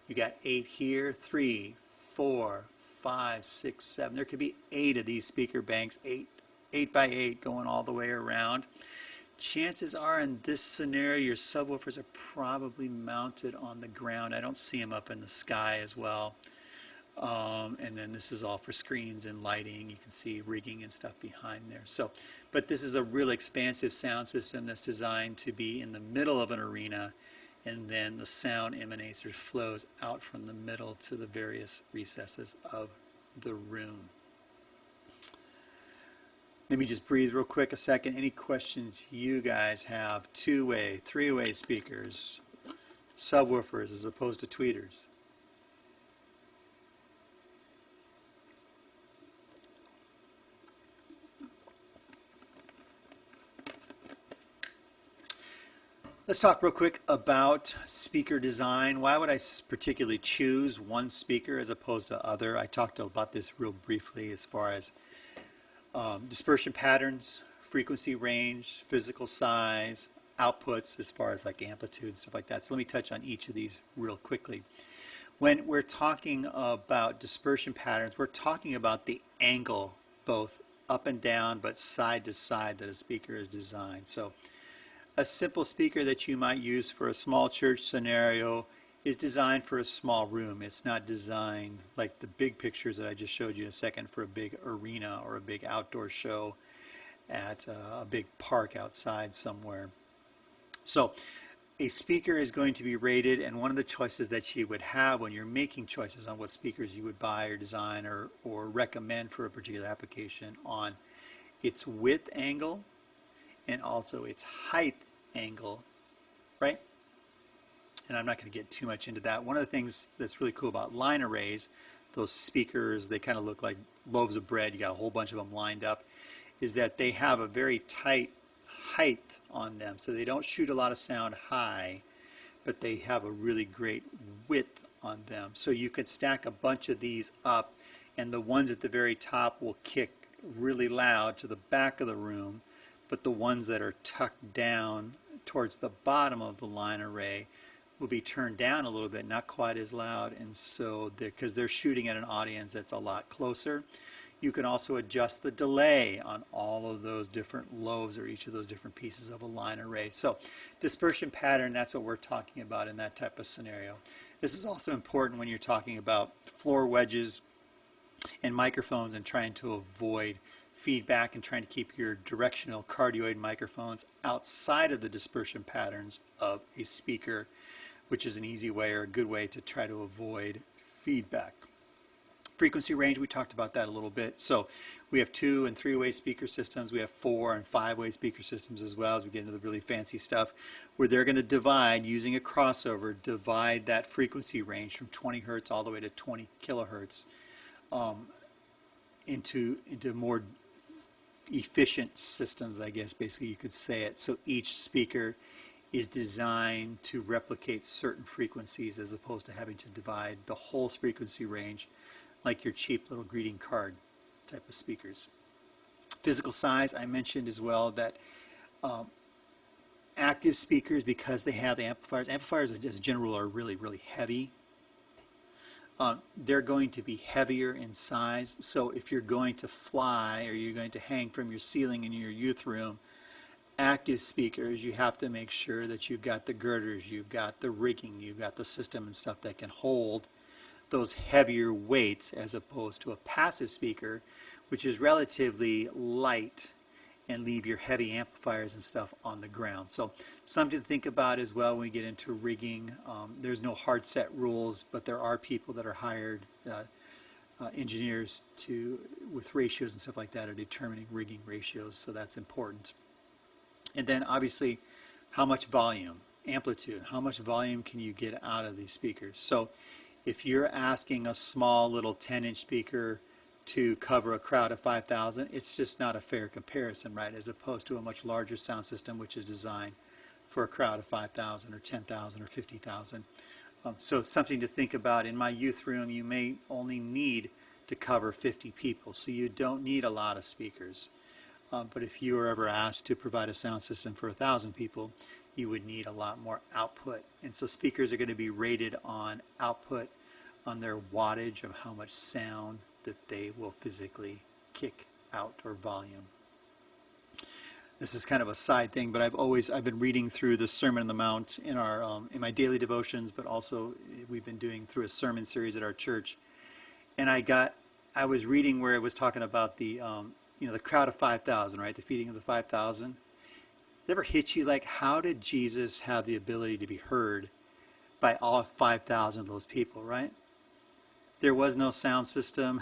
You got 8 here, 3, 4, 5, 6, 7. There could be 8 of these speaker banks, 8 by 8 going all the way around. Chances are in this scenario your subwoofers are probably mounted on the ground. I don't see them up in the sky as well. And then this is all for screens and lighting. You can see rigging and stuff behind there. So, but this is a real expansive sound system that's designed to be in the middle of an arena, and then the sound emanates or flows out from the middle to the various recesses of the room. Let me just breathe real quick a second. Any questions you guys have? 2-way, 3-way speakers, subwoofers as opposed to tweeters? Let's talk real quick about speaker design. Why would I particularly choose one speaker as opposed to other? I talked about this real briefly as far as dispersion patterns, frequency range, physical size, outputs as far as like amplitude, stuff like that. So let me touch on each of these real quickly. When we're talking about dispersion patterns, we're talking about the angle, both up and down, but side to side that a speaker is designed. So a simple speaker that you might use for a small church scenario is designed for a small room. It's not designed like the big pictures that I just showed you in a second for a big arena or a big outdoor show at a big park outside somewhere. So a speaker is going to be rated, and one of the choices that you would have when you're making choices on what speakers you would buy or design or recommend for a particular application on its width angle and also its height angle, right? And I'm not going to get too much into that. One of the things that's really cool about line arrays, those speakers, they kind of look like loaves of bread. You got a whole bunch of them lined up, is that they have a very tight height on them. So they don't shoot a lot of sound high, but they have a really great width on them. So you could stack a bunch of these up, and the ones at the very top will kick really loud to the back of the room, but the ones that are tucked down towards the bottom of the line array will be turned down a little bit, not quite as loud, and so because they're shooting at an audience that's a lot closer. You can also adjust the delay on all of those different loaves or each of those different pieces of a line array. So dispersion pattern, that's what we're talking about in that type of scenario. This is also important when you're talking about floor wedges and microphones and trying to avoid feedback and trying to keep your directional cardioid microphones outside of the dispersion patterns of a speaker, which is an easy way or a good way to try to avoid feedback. Frequency range, we talked about that a little bit. So we have 2- and 3-way speaker systems. We have 4- and 5-way speaker systems as well, as we get into the really fancy stuff, where they're going to divide, using a crossover, divide that frequency range from 20 hertz all the way to 20 kilohertz into more efficient systems, I guess basically you could say it. So each speaker is designed to replicate certain frequencies as opposed to having to divide the whole frequency range like your cheap little greeting card type of speakers. Physical size, I mentioned as well that active speakers, because they have the amplifiers as a general rule are really, really heavy. They're going to be heavier in size. So if you're going to fly or you're going to hang from your ceiling in your youth room, active speakers, you have to make sure that you've got the girders, you've got the rigging, you've got the system and stuff that can hold those heavier weights, as opposed to a passive speaker, which is relatively light and leave your heavy amplifiers and stuff on the ground. So something to think about as well when we get into rigging. There's no hard set rules, but there are people that are hired, engineers with ratios and stuff like that, are determining rigging ratios, so that's important. And then obviously how much volume, amplitude, how much volume can you get out of these speakers? So if you're asking a small little 10-inch speaker to cover a crowd of 5,000, it's just not a fair comparison, right? As opposed to a much larger sound system, which is designed for a crowd of 5,000 or 10,000 or 50,000. So something to think about. In my youth room, you may only need to cover 50 people, so you don't need a lot of speakers. But if you were ever asked to provide a sound system for 1,000 people, you would need a lot more output. And so speakers are going to be rated on output, on their wattage of how much sound that they will physically kick out, or volume. This is kind of a side thing, but I've been reading through the Sermon on the Mount in in my daily devotions, but also we've been doing through a sermon series at our church. And I was reading where it was talking about the the crowd of 5,000, right? The feeding of the 5,000. It ever hit you, like, how did Jesus have the ability to be heard by all 5,000 of those people, right? There was no sound system.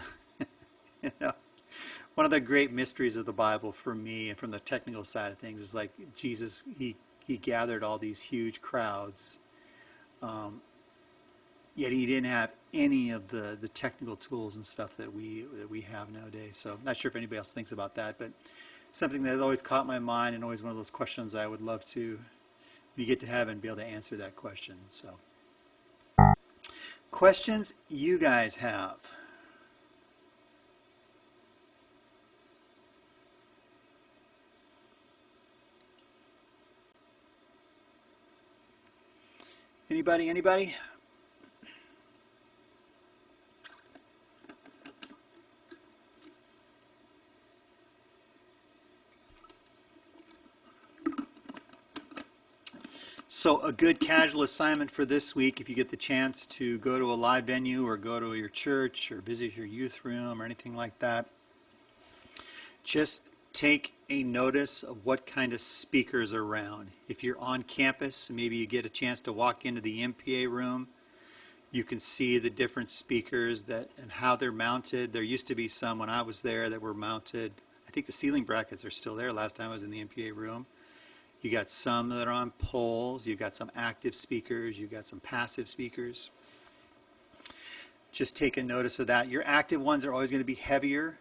One of the great mysteries of the Bible for me, and from the technical side of things, is like Jesus, he gathered all these huge crowds, yet he didn't have any of the technical tools and stuff that we have nowadays. So I'm not sure if anybody else thinks about that, but something that has always caught my mind, and always one of those questions I would love to, when you get to heaven, be able to answer that question. So questions you guys have? Anybody? So a good casual assignment for this week, if you get the chance to go to a live venue or go to your church or visit your youth room or anything like that, just take a notice of what kind of speakers are around. If you're on campus, maybe you get a chance to walk into the MPA room, you can see the different speakers and how they're mounted. There used to be some when I was there that were mounted. I think the ceiling brackets are still there last time I was in the MPA room. You got some that are on poles, you've got some active speakers, you've got some passive speakers. Just take a notice of that. Your active ones are always going to be heavier.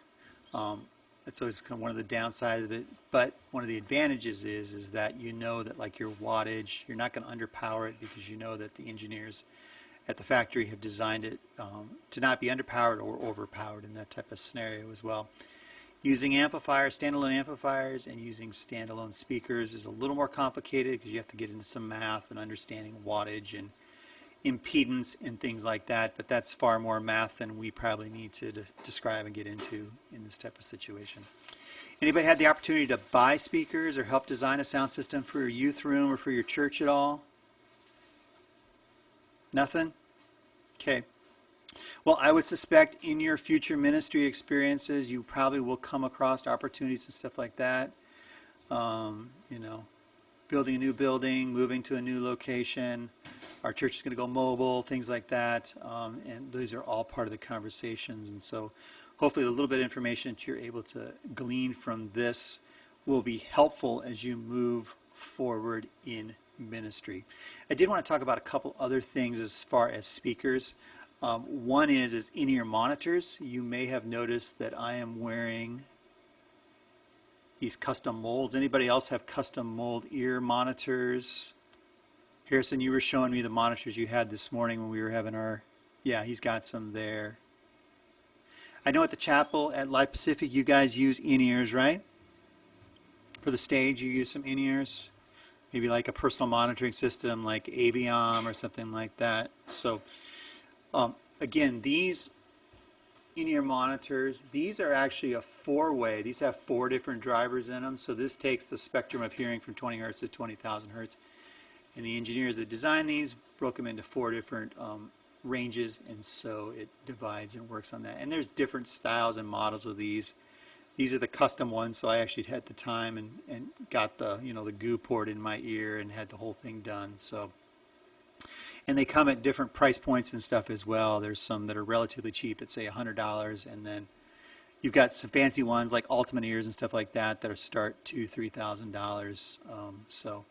That's always kind of one of the downsides of it. But one of the advantages is that you know that, like, your wattage, you're not going to underpower it, because you know that the engineers at the factory have designed it to not be underpowered or overpowered in that type of scenario as well. Using amplifiers, standalone amplifiers, and using standalone speakers is a little more complicated, because you have to get into some math and understanding wattage and impedance and things like that, but that's far more math than we probably need to describe and get into in this type of situation. Anybody had the opportunity to buy speakers or help design a sound system for your youth room or for your church at all? Nothing? Okay. Well, I would suspect in your future ministry experiences, you probably will come across opportunities and stuff like that. Building a new building, moving to a new location. Our church is going to go mobile, things like that. And these are all part of the conversations. And so hopefully a little bit of information that you're able to glean from this will be helpful as you move forward in ministry. I did want to talk about a couple other things as far as speakers. One is in-ear monitors. You may have noticed that I am wearing these custom molds. Anybody else have custom mold ear monitors? Harrison, you were showing me the monitors you had this morning when we were having our, yeah, he's got some there. I know at the chapel at Live Pacific, you guys use in-ears, right? For the stage, you use some in-ears, maybe like a personal monitoring system like Aviom or something like that. So again, these in-ear monitors, these are actually a four-way. These have 4 different drivers in them. So this takes the spectrum of hearing from 20 hertz to 20,000 hertz. And the engineers that designed these broke them into 4 different ranges, and so it divides and works on that. And there's different styles and models of these. These are the custom ones, so I actually had the time and got the, you know, the goo port in my ear and had the whole thing done. So, and they come at different price points and stuff as well. There's some that are relatively cheap at say $100, and then you've got some fancy ones like Ultimate ears and stuff like that that are start $2,000-$3,000. So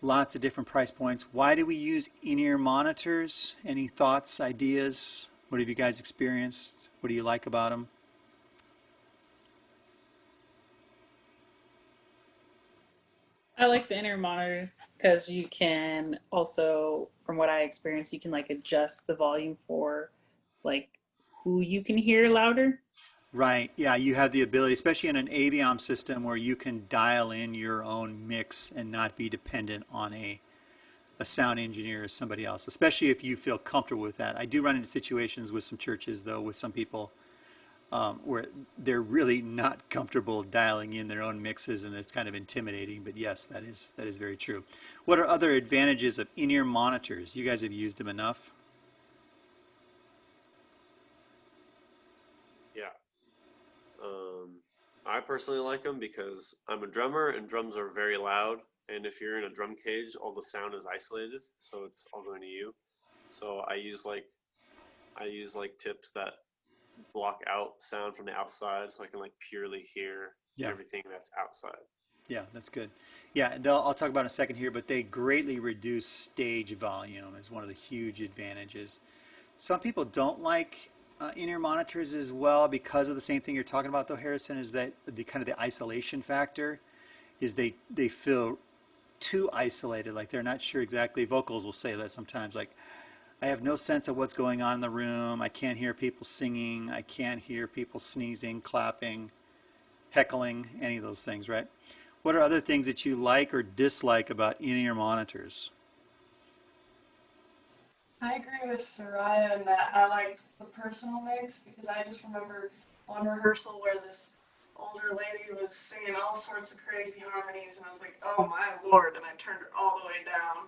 lots of different price points. Why do we use in-ear monitors? Any thoughts, ideas? What have you guys experienced? What do you like about them? I like the inner monitors because you can also, from what I experienced, you can like adjust the volume for like who you can hear louder. Right. Yeah, you have the ability, especially in an Aviom system, where you can dial in your own mix and not be dependent on a sound engineer or somebody else, especially if you feel comfortable with that. I do run into situations with some churches, though, with some people where they're really not comfortable dialing in their own mixes, and it's kind of intimidating. But yes, that is very true. What are other advantages of in-ear monitors? You guys have used them enough? Yeah. I personally like them because I'm a drummer and drums are very loud. And if you're in a drum cage, all the sound is isolated, so it's all going to you. So I use like tips that block out sound from the outside, so I can like purely hear Yeah. everything that's outside. Yeah, that's good. Yeah, I'll talk about it in a second here, but they greatly reduce stage volume is one of the huge advantages. Some people don't like in-ear monitors as well because of the same thing you're talking about, though, Harrison, is that the kind of the isolation factor is they feel too isolated, like they're not sure exactly. Vocals will say that sometimes, like, I have no sense of what's going on in the room. I can't hear people singing. I can't hear people sneezing, clapping, heckling, any of those things, right? What are other things that you like or dislike about in-ear monitors? I agree with Soraya in that I liked the personal mix because I just remember one rehearsal where this older lady was singing all sorts of crazy harmonies, and I was like, oh my lord, and I turned her all the way down.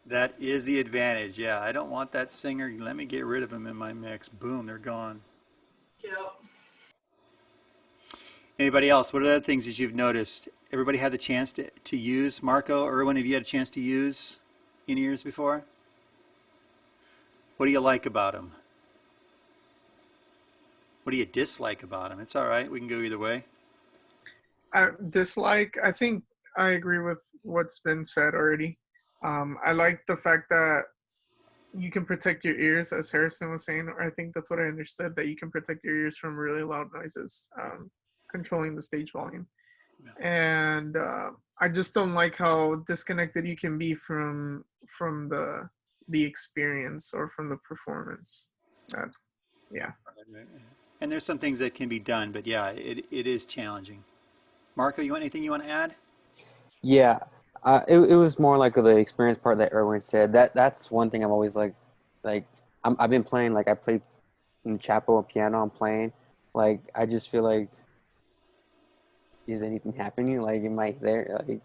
That is the advantage. Yeah, I don't want that singer. Let me get rid of them in my mix. Boom, they're gone. Yep. Anybody else? What are other things that you've noticed? Everybody had the chance to use? Marco, Erwin, have you had a chance to use in-ears before? What do you like about them? What do you dislike about them? It's all right. We can go either way. Dislike, I think I agree with what's been said already. I like the fact that you can protect your ears, as Harrison was saying, or I think that's what I understood, that you can protect your ears from really loud noises, controlling the stage volume. And I just don't like how disconnected you can be from the experience or from the performance. That's, yeah. And there's some things that can be done, but yeah, it is challenging. Marco, you want anything you want to add? Yeah, it was more like the experience part that Erwin said. That's one thing I'm always I've been playing, like I played in chapel piano. I'm playing, like I just feel like, is anything happening? Like, am I there? Like,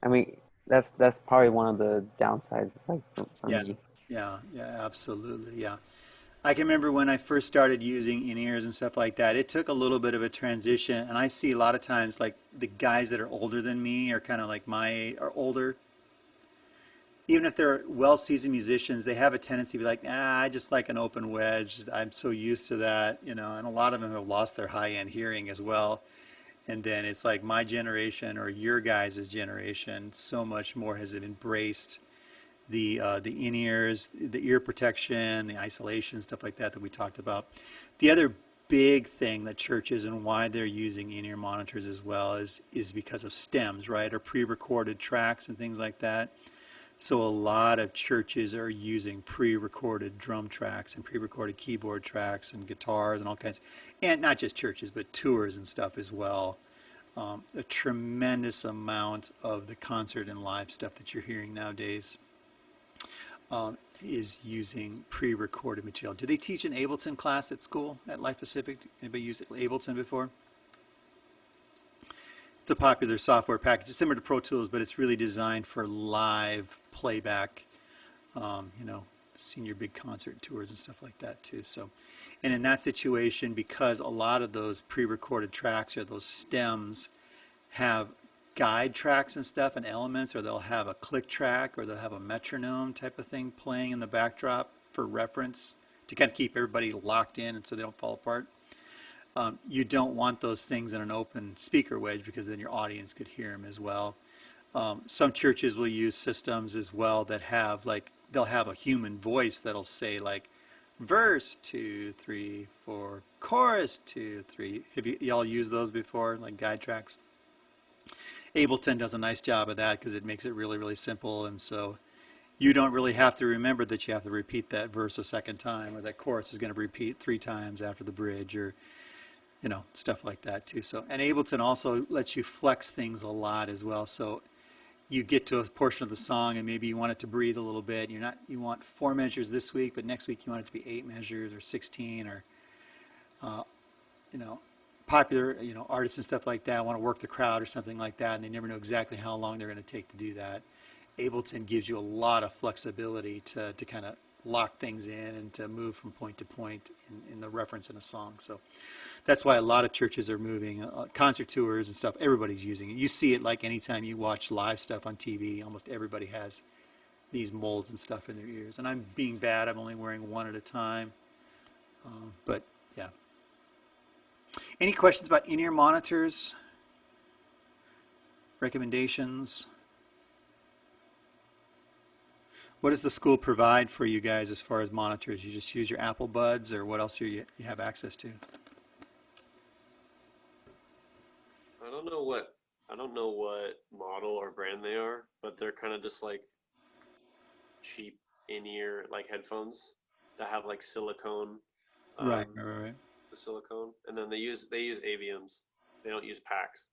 I mean, that's probably one of the downsides, like for Yeah, me. yeah, absolutely, yeah. I can remember when I first started using in-ears and stuff like that, it took a little bit of a transition, and I see a lot of times like the guys that are older than me, or kind of like my age, or older, even if they're well-seasoned musicians, they have a tendency to be like, I just like an open wedge. I'm so used to that, you know, and a lot of them have lost their high-end hearing as well. And then it's like my generation or your guys' generation, so much more has embraced the in-ears, the ear protection, the isolation, stuff like that we talked about. The other big thing that churches and why they're using in-ear monitors as well is because of stems, right, or pre-recorded tracks and things like that. So a lot of churches are using pre-recorded drum tracks and pre-recorded keyboard tracks and guitars and all kinds, and not just churches, but tours and stuff as well. A tremendous amount of the concert and live stuff that you're hearing nowadays is using pre-recorded material. Do they teach an Ableton class at school at Life Pacific? Anybody use Ableton before? It's a popular software package. It's similar to Pro Tools, but it's really designed for live playback, you know, senior big concert tours and stuff like that too. So, and in that situation, because a lot of those pre-recorded tracks or those stems have guide tracks and stuff and elements, or they'll have a click track, or they'll have a metronome type of thing playing in the backdrop for reference to kind of keep everybody locked in and so they don't fall apart. You don't want those things in an open speaker wedge because then your audience could hear them as well. Some churches will use systems as well that have like, they'll have a human voice that'll say like verse 2, 3, 4, chorus 2, 3. Have y'all used those before, like guide tracks? Ableton does a nice job of that because it makes it really, really simple, and so you don't really have to remember that you have to repeat that verse a second time, or that chorus is going to repeat 3 times after the bridge, or you know, stuff like that too. So, and Ableton also lets you flex things a lot as well. So you get to a portion of the song and maybe you want it to breathe a little bit. You want 4 measures this week, but next week you want it to be 8 measures or 16, or you know, popular, you know, artists and stuff like that want to work the crowd or something like that, and they never know exactly how long they're going to take to do that. Ableton gives you a lot of flexibility to kind of lock things in and to move from point to point in the reference in a song. So that's why a lot of churches are moving, concert tours and stuff, everybody's using it. You see it like anytime you watch live stuff on TV, almost everybody has these molds and stuff in their ears. And I'm being bad, I'm only wearing one at a time. But yeah. Any questions about in-ear monitors? Recommendations? What does the school provide for you guys as far as monitors? You just use your Apple Buds, or what else do you have access to? I don't know what model or brand they are, but they're kind of just like cheap in-ear like headphones that have like silicone. Right. The silicone, and then they use AVMs. They don't use packs.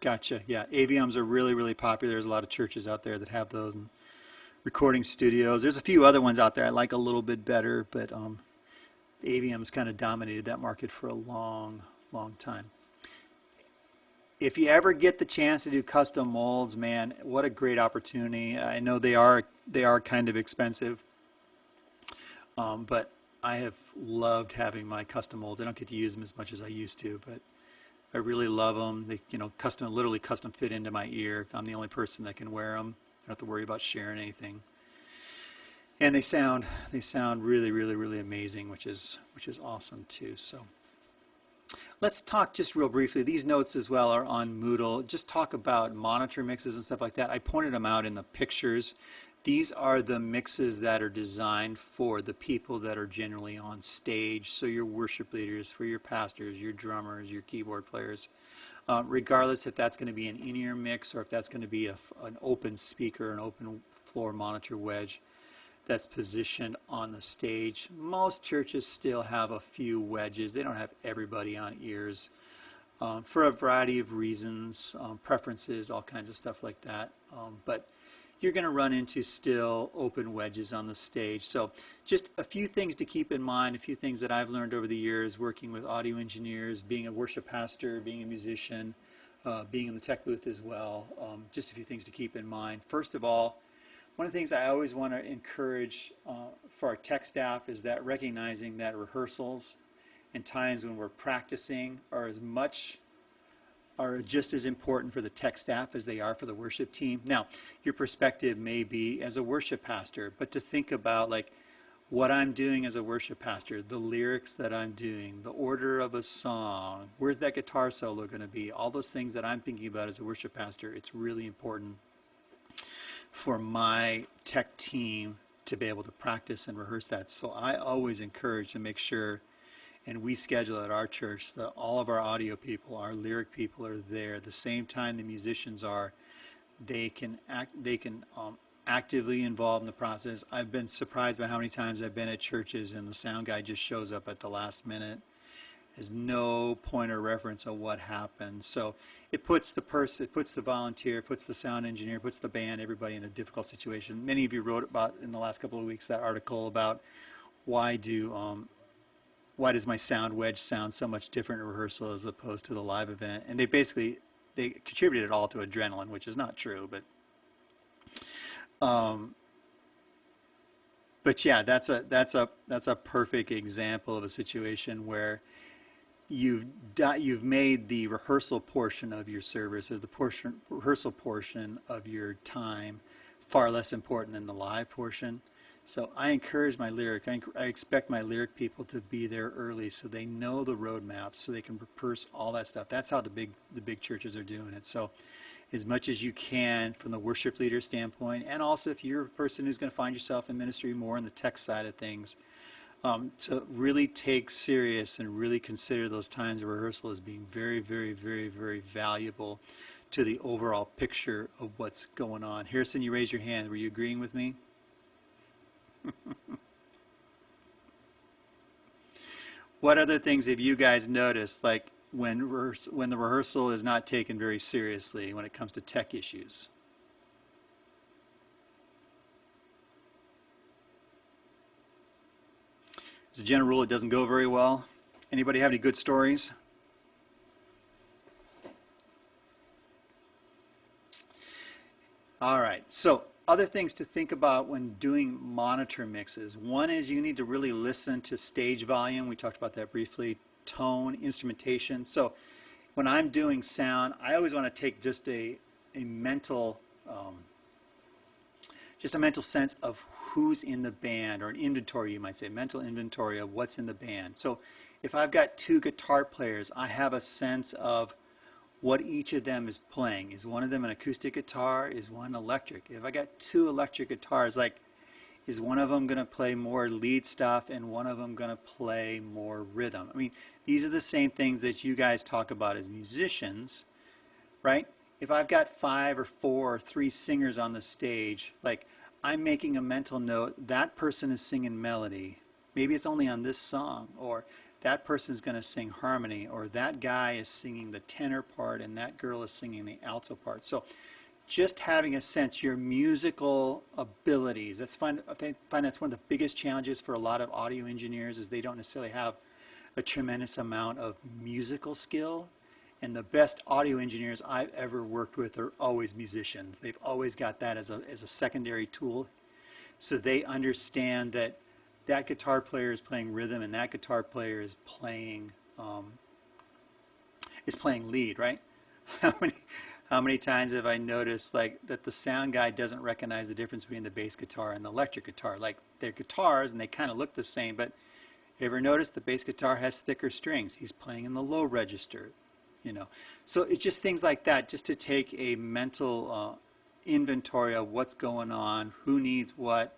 Gotcha. Yeah, AVMs are really, really popular. There's a lot of churches out there that have those, and recording studios. There's a few other ones out there I like a little bit better, but the AVMs kind of dominated that market for a long, long time. If you ever get the chance to do custom molds, man, what a great opportunity. I know they are kind of expensive, but I have loved having my custom molds. I don't get to use them as much as I used to, but I really love them. They, you know, literally custom fit into my ear. I'm the only person that can wear them. I don't have to worry about sharing anything. And they sound really, really, really amazing, which is awesome too. So let's talk just real briefly. These notes as well are on Moodle. Just talk about monitor mixes and stuff like that. I pointed them out in the pictures. These are the mixes that are designed for the people that are generally on stage. So your worship leaders, for your pastors, your drummers, your keyboard players, regardless if that's going to be an in-ear mix or if that's going to be an open speaker, an open floor monitor wedge that's positioned on the stage. Most churches still have a few wedges. They don't have everybody on ears for a variety of reasons, preferences, all kinds of stuff like that. But you're going to run into still open wedges on the stage. So just a few things to keep in mind, a few things that I've learned over the years working with audio engineers, being a worship pastor, being a musician, being in the tech booth as well. Just a few things to keep in mind. First of all, one of the things I always want to encourage for our tech staff is that recognizing that rehearsals and times when we're practicing are just as important for the tech staff as they are for the worship team. Now, your perspective may be as a worship pastor, but to think about like what I'm doing as a worship pastor, the lyrics that I'm doing, the order of a song, where's that guitar solo going to be, all those things that I'm thinking about as a worship pastor, it's really important for my tech team to be able to practice and rehearse that. So I always encourage to make sure And we schedule at our church that all of our audio people, our lyric people are there the same time the musicians are. They can actively involve in the process. I've been surprised by how many times I've been at churches and the sound guy just shows up at the last minute. There's no point of reference of what happened. So it puts the person, it puts the volunteer, puts the sound engineer, puts the band, everybody in a difficult situation. Many of you wrote about in the last couple of weeks that article about why does my sound wedge sound so much different in rehearsal as opposed to the live event? And they contributed it all to adrenaline, which is not true, but yeah, that's a perfect example of a situation where you've made the rehearsal portion of your service, or the rehearsal portion of your time, far less important than the live portion. So I encourage my I expect my lyric people to be there early so they know the roadmap, so they can rehearse all that stuff. That's how the big churches are doing it. So as much as you can from the worship leader standpoint, and also if you're a person who's going to find yourself in ministry more on the tech side of things, to really take serious and really consider those times of rehearsal as being very, very, very, very valuable to the overall picture of what's going on. Harrison, you raised your hand. Were you agreeing with me? What other things have you guys noticed, like when the rehearsal is not taken very seriously when it comes to tech issues? As a general rule, it doesn't go very well. Anybody have any good stories? All right, so other things to think about when doing monitor mixes. One is you need to really listen to stage volume. We talked about that briefly. Tone, instrumentation. So when I'm doing sound, I always want to take just a mental sense of who's in the band, or an inventory, you might say, mental inventory of what's in the band. So if I've got two guitar players, I have a sense of what each of them is playing. Is one of them an acoustic guitar? Is one electric? If I got two electric guitars, like, is one of them going to play more lead stuff and one of them going to play more rhythm? I mean, these are the same things that you guys talk about as musicians, right? If I've got 5 or 4 or 3 singers on the stage, like, I'm making a mental note, that person is singing melody. Maybe it's only on this song, or that person's going to sing harmony, or that guy is singing the tenor part and that girl is singing the alto part. So just having a sense, your musical abilities, I find that's one of the biggest challenges for a lot of audio engineers, is they don't necessarily have a tremendous amount of musical skill. And the best audio engineers I've ever worked with are always musicians. They've always got that as a secondary tool. So they understand that that guitar player is playing rhythm and that guitar player is playing lead, right? How many times have I noticed, like, that the sound guy doesn't recognize the difference between the bass guitar and the electric guitar? Like, they're guitars and they kind of look the same, but you ever notice the bass guitar has thicker strings? He's playing in the low register. You know, so it's just things like that, just to take a mental inventory of what's going on, who needs what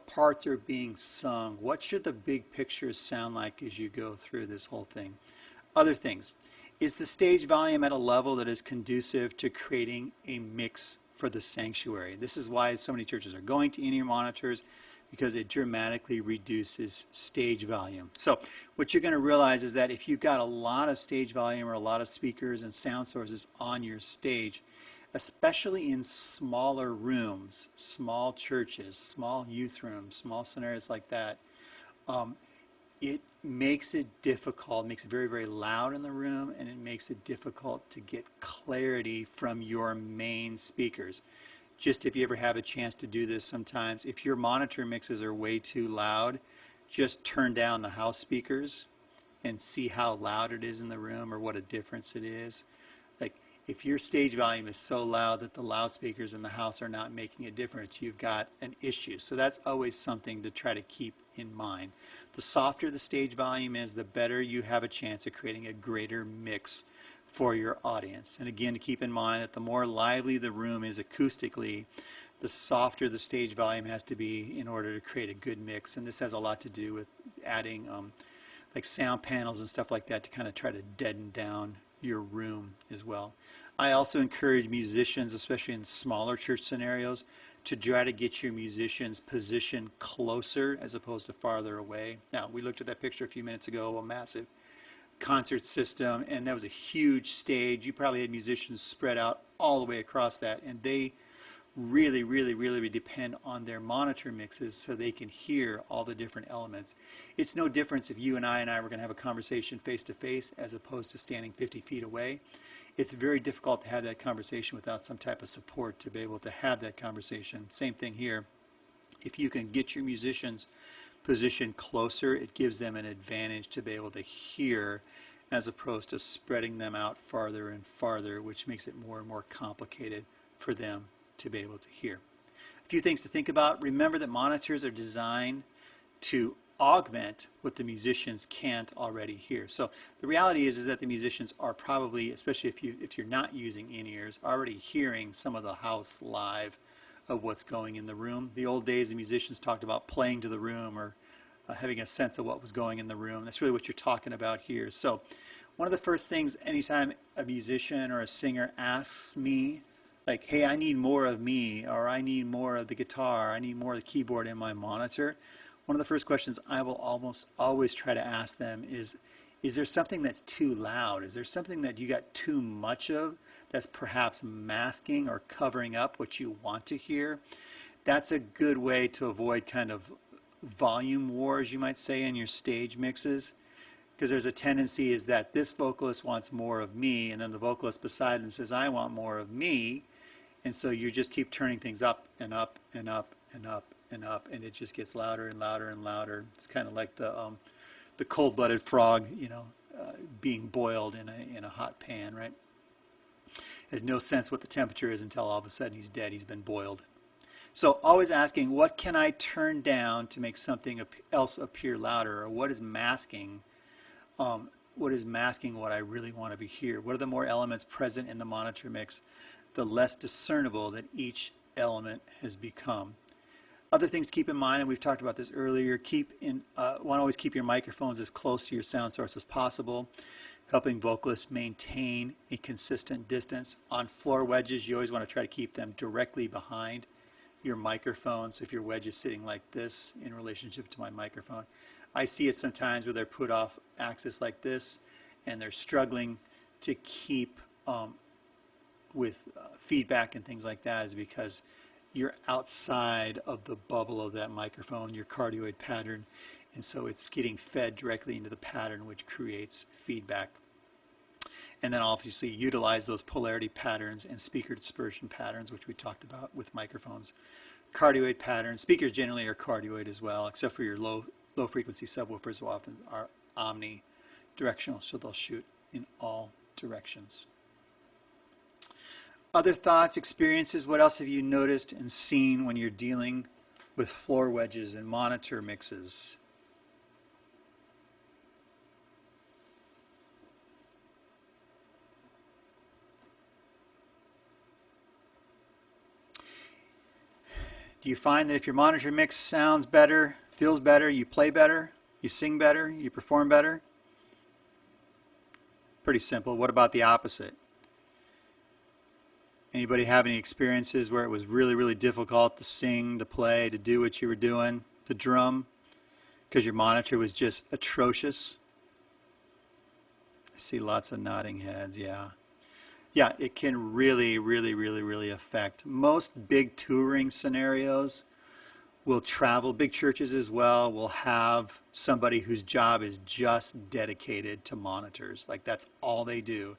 parts are being sung, what should the big picture sound like as you go through this whole thing. Other things, is the stage volume at a level that is conducive to creating a mix for the sanctuary? This is why so many churches are going to in-ear monitors, because it dramatically reduces stage volume. So what you're going to realize is that if you've got a lot of stage volume or a lot of speakers and sound sources on your stage, especially in smaller rooms, small churches, small youth rooms, small scenarios like that, it makes it difficult, makes it very, very loud in the room, and it makes it difficult to get clarity from your main speakers. Just if you ever have a chance to do this sometimes, if your monitor mixes are way too loud, just turn down the house speakers and see how loud it is in the room, or what a difference it is. Like, if your stage volume is so loud that the loudspeakers in the house are not making a difference, you've got an issue. So that's always something to try to keep in mind. The softer the stage volume is, the better you have a chance of creating a greater mix for your audience. And again, to keep in mind that the more lively the room is acoustically, the softer the stage volume has to be in order to create a good mix. And this has a lot to do with adding like sound panels and stuff like that to kind of try to deaden down your room as well. I also encourage musicians, especially in smaller church scenarios, to try to get your musicians positioned closer as opposed to farther away. Now, we looked at that picture a few minutes ago, a massive concert system, and that was a huge stage. You probably had musicians spread out all the way across that, and they really depend on their monitor mixes so they can hear all the different elements. It's no difference if you and I were going to have a conversation face to face as opposed to standing 50 feet away. It's very difficult to have that conversation without some type of support to be able to have that conversation. Same thing here. If you can get your musicians positioned closer, it gives them an advantage to be able to hear as opposed to spreading them out farther and farther, which makes it more and more complicated for them to be able to hear. A few things to think about. Remember that monitors are designed to augment what the musicians can't already hear. So the reality is that the musicians are probably, especially if you're not using in-ears, already hearing some of the house live of what's going in the room. The old days, the musicians talked about playing to the room or having a sense of what was going in the room. That's really what you're talking about here. So one of the first things anytime a musician or a singer asks me, like, hey, I need more of me, or I need more of the guitar, I need more of the keyboard in my monitor, one of the first questions I will almost always try to ask them is there something that's too loud? Is there something that you got too much of that's perhaps masking or covering up what you want to hear? That's a good way to avoid kind of volume wars, you might say, in your stage mixes, because there's a tendency is that this vocalist wants more of me, and then the vocalist beside them says, I want more of me, and so you just keep turning things up and up and up and up and up, and it just gets louder and louder and louder. It's kind of like the cold-blooded frog, being boiled in a hot pan, right? Has no sense what the temperature is until all of a sudden he's dead. He's been boiled. So always asking, what can I turn down to make something else appear louder, or what is masking? What is masking what I really want to be here? What are the more elements present in the monitor mix, the less discernible that each element has become. Other things to keep in mind, and we've talked about this earlier, want to always keep your microphones as close to your sound source as possible, helping vocalists maintain a consistent distance. On floor wedges, you always want to try to keep them directly behind your microphone. So if your wedge is sitting like this in relationship to my microphone, I see it sometimes where they're put off axis like this, and they're struggling to keep with feedback and things like that, is because you're outside of the bubble of that microphone, your cardioid pattern, and so it's getting fed directly into the pattern, which creates feedback. And then obviously utilize those polarity patterns and speaker dispersion patterns, which we talked about with microphones. Cardioid patterns, speakers generally are cardioid as well, except for your low frequency subwoofers will often are omnidirectional, so they'll shoot in all directions. Other thoughts, experiences, what else have you noticed and seen when you're dealing with floor wedges and monitor mixes? Do you find that if your monitor mix sounds better, feels better, you play better, you sing better, you perform better? Pretty simple. What about the opposite? Anybody have any experiences where it was really difficult to sing, to play, to do what you were doing, to drum, because your monitor was just atrocious? I see lots of nodding heads, yeah. Yeah, it can really affect. Most big touring scenarios will travel, big churches as well, will have somebody whose job is just dedicated to monitors. Like that's all they do.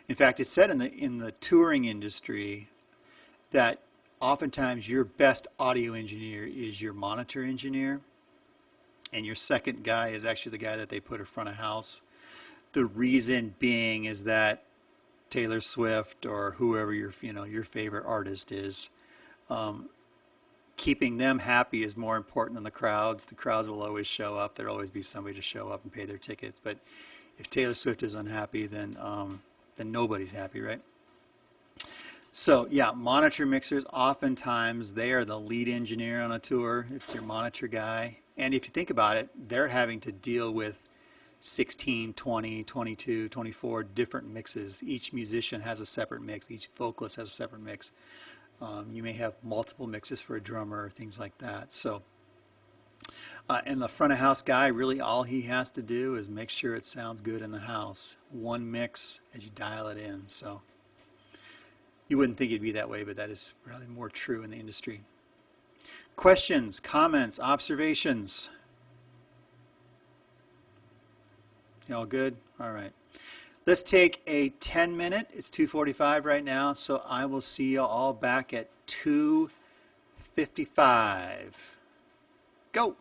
In fact, it's said in the touring industry that oftentimes your best audio engineer is your monitor engineer, and your second guy is actually the guy that they put in front of house. The reason being is that Taylor Swift or whoever your favorite artist is, keeping them happy is more important than the crowds. The crowds will always show up. There'll always be somebody to show up and pay their tickets. But if Taylor Swift is unhappy, then nobody's happy, right? So yeah, monitor mixers, oftentimes they are the lead engineer on a tour. It's your monitor guy. And if you think about it, they're having to deal with 16, 20, 22, 24 different mixes. Each musician has a separate mix. Each vocalist has a separate mix. You may have multiple mixes for a drummer or things like that. So, and the front of house guy, really all he has to do is make sure it sounds good in the house. One mix as you dial it in. So you wouldn't think it'd be that way, but that is really more true in the industry. Questions, comments, observations? You all good? All right. Let's take a 10-minute. It's 2:45 right now, so I will see you all back at 2:55. Go.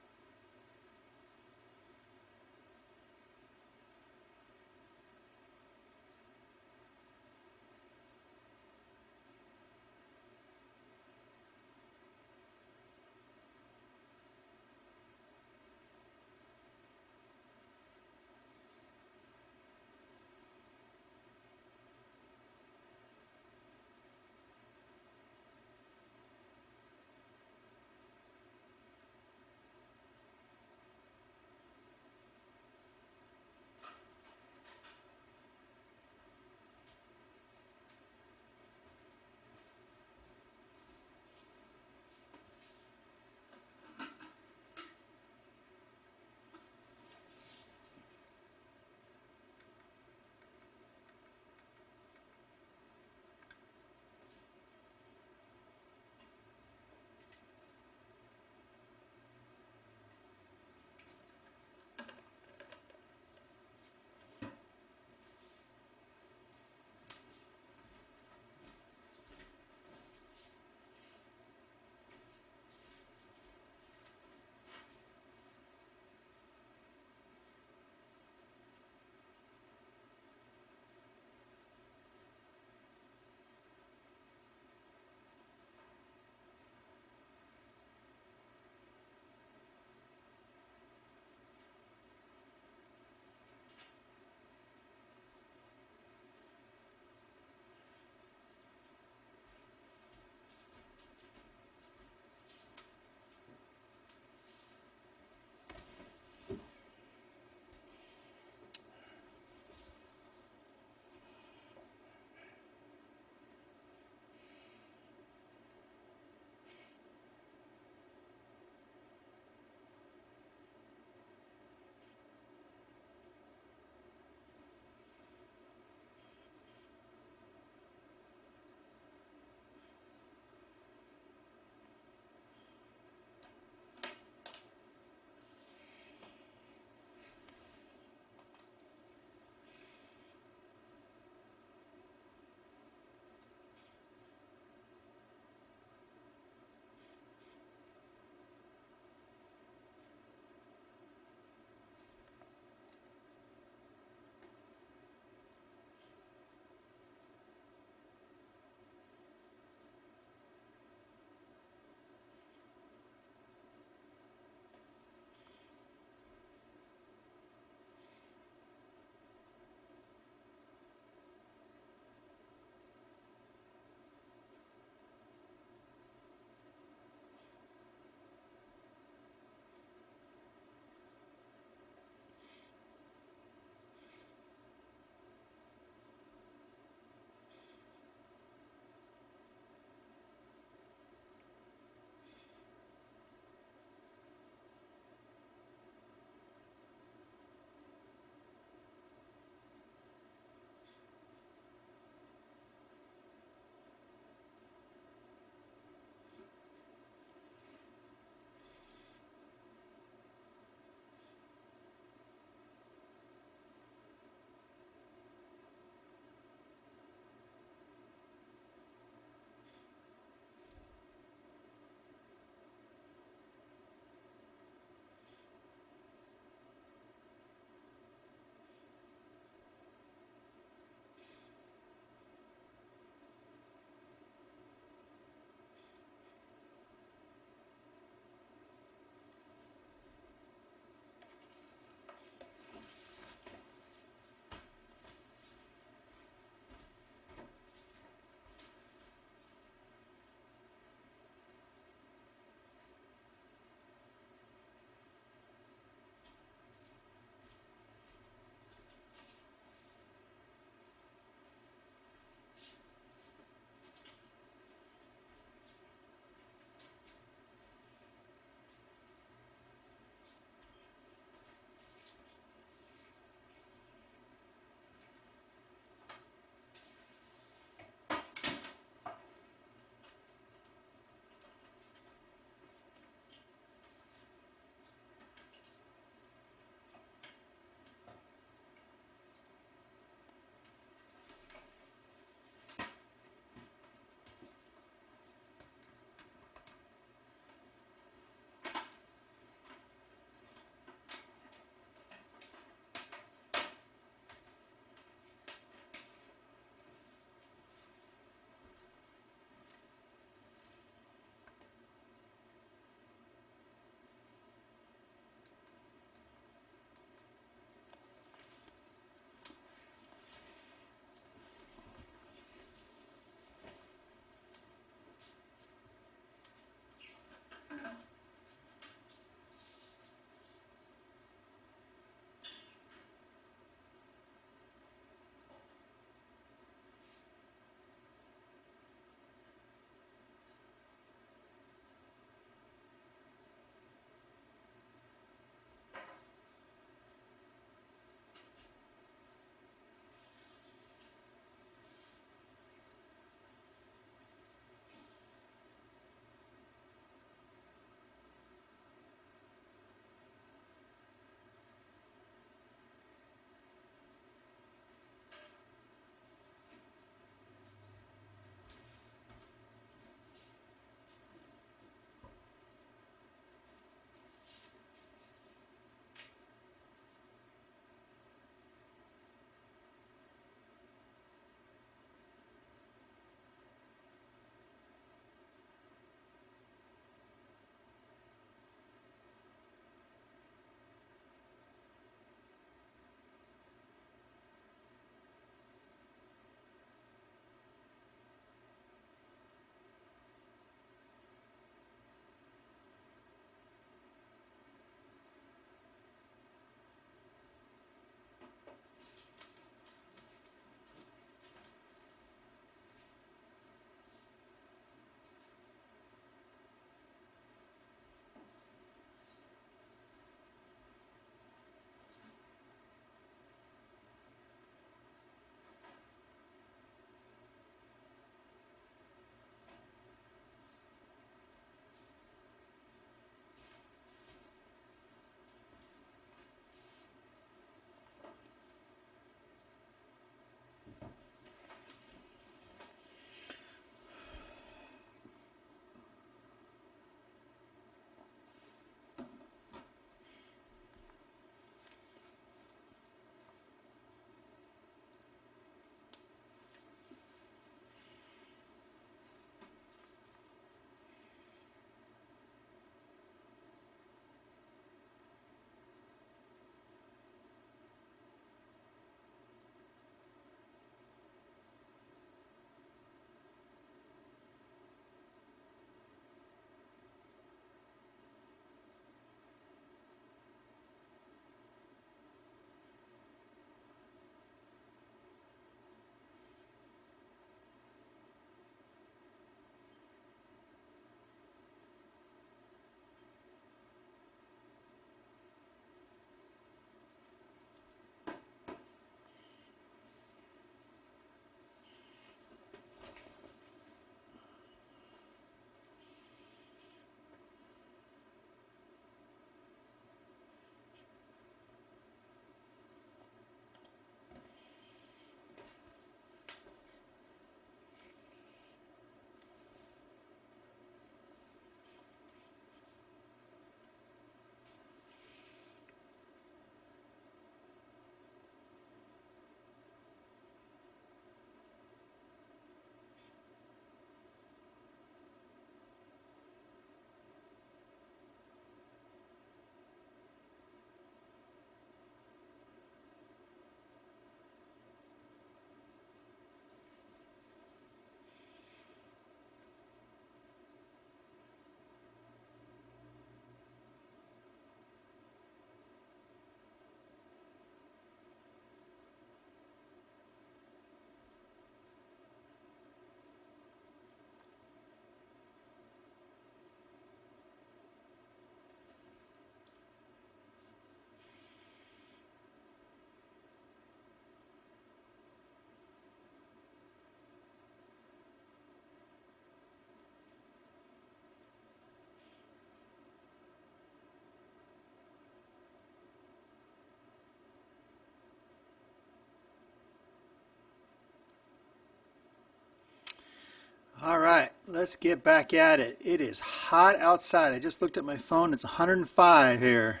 All right, let's get back at it. It is hot outside. I just looked at my phone. It's 105 here.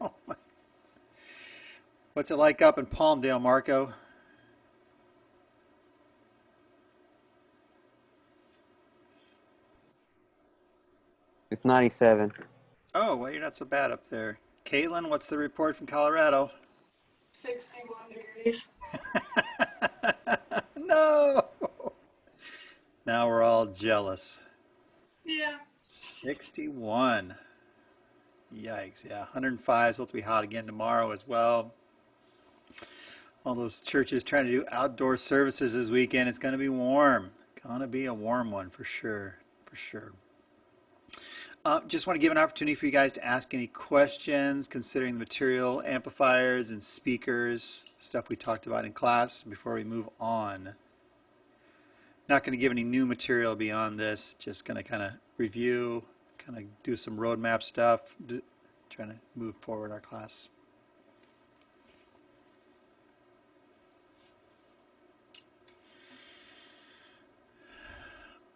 Oh my. What's it like up in Palmdale, Marco? It's 97. Oh, well, you're not so bad up there. Caitlin, what's the report from Colorado? 61 degrees. No! Now we're all jealous. Yeah. 61. Yikes, yeah. 105 is supposed to be hot again tomorrow as well. All those churches trying to do outdoor services this weekend. It's going to be warm. Going to be a warm one for sure. For sure. Just want to give an opportunity for you guys to ask any questions considering the material, amplifiers and speakers, stuff we talked about in class before we move on. Not going to give any new material beyond this, just going to kind of review, kind of do some roadmap stuff, trying to move forward our class.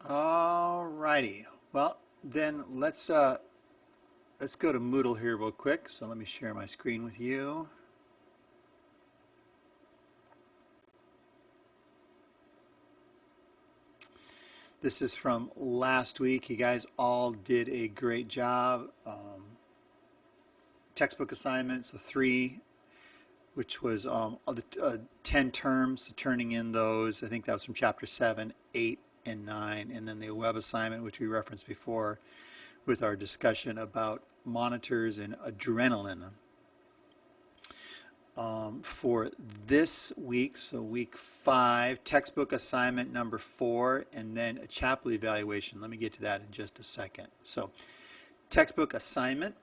All righty. Well, then let's go to Moodle here real quick. So let me share my screen with you. This is from last week. You guys all did a great job. Textbook assignments, so 3, which was 10 terms, so turning in those. I think that was from chapter 7, 8, and 9. And then the web assignment, which we referenced before with our discussion about monitors and adrenaline. For this week, so week 5, textbook assignment number 4, and then a chapel evaluation. Let me get to that in just a second. So, textbook assignment.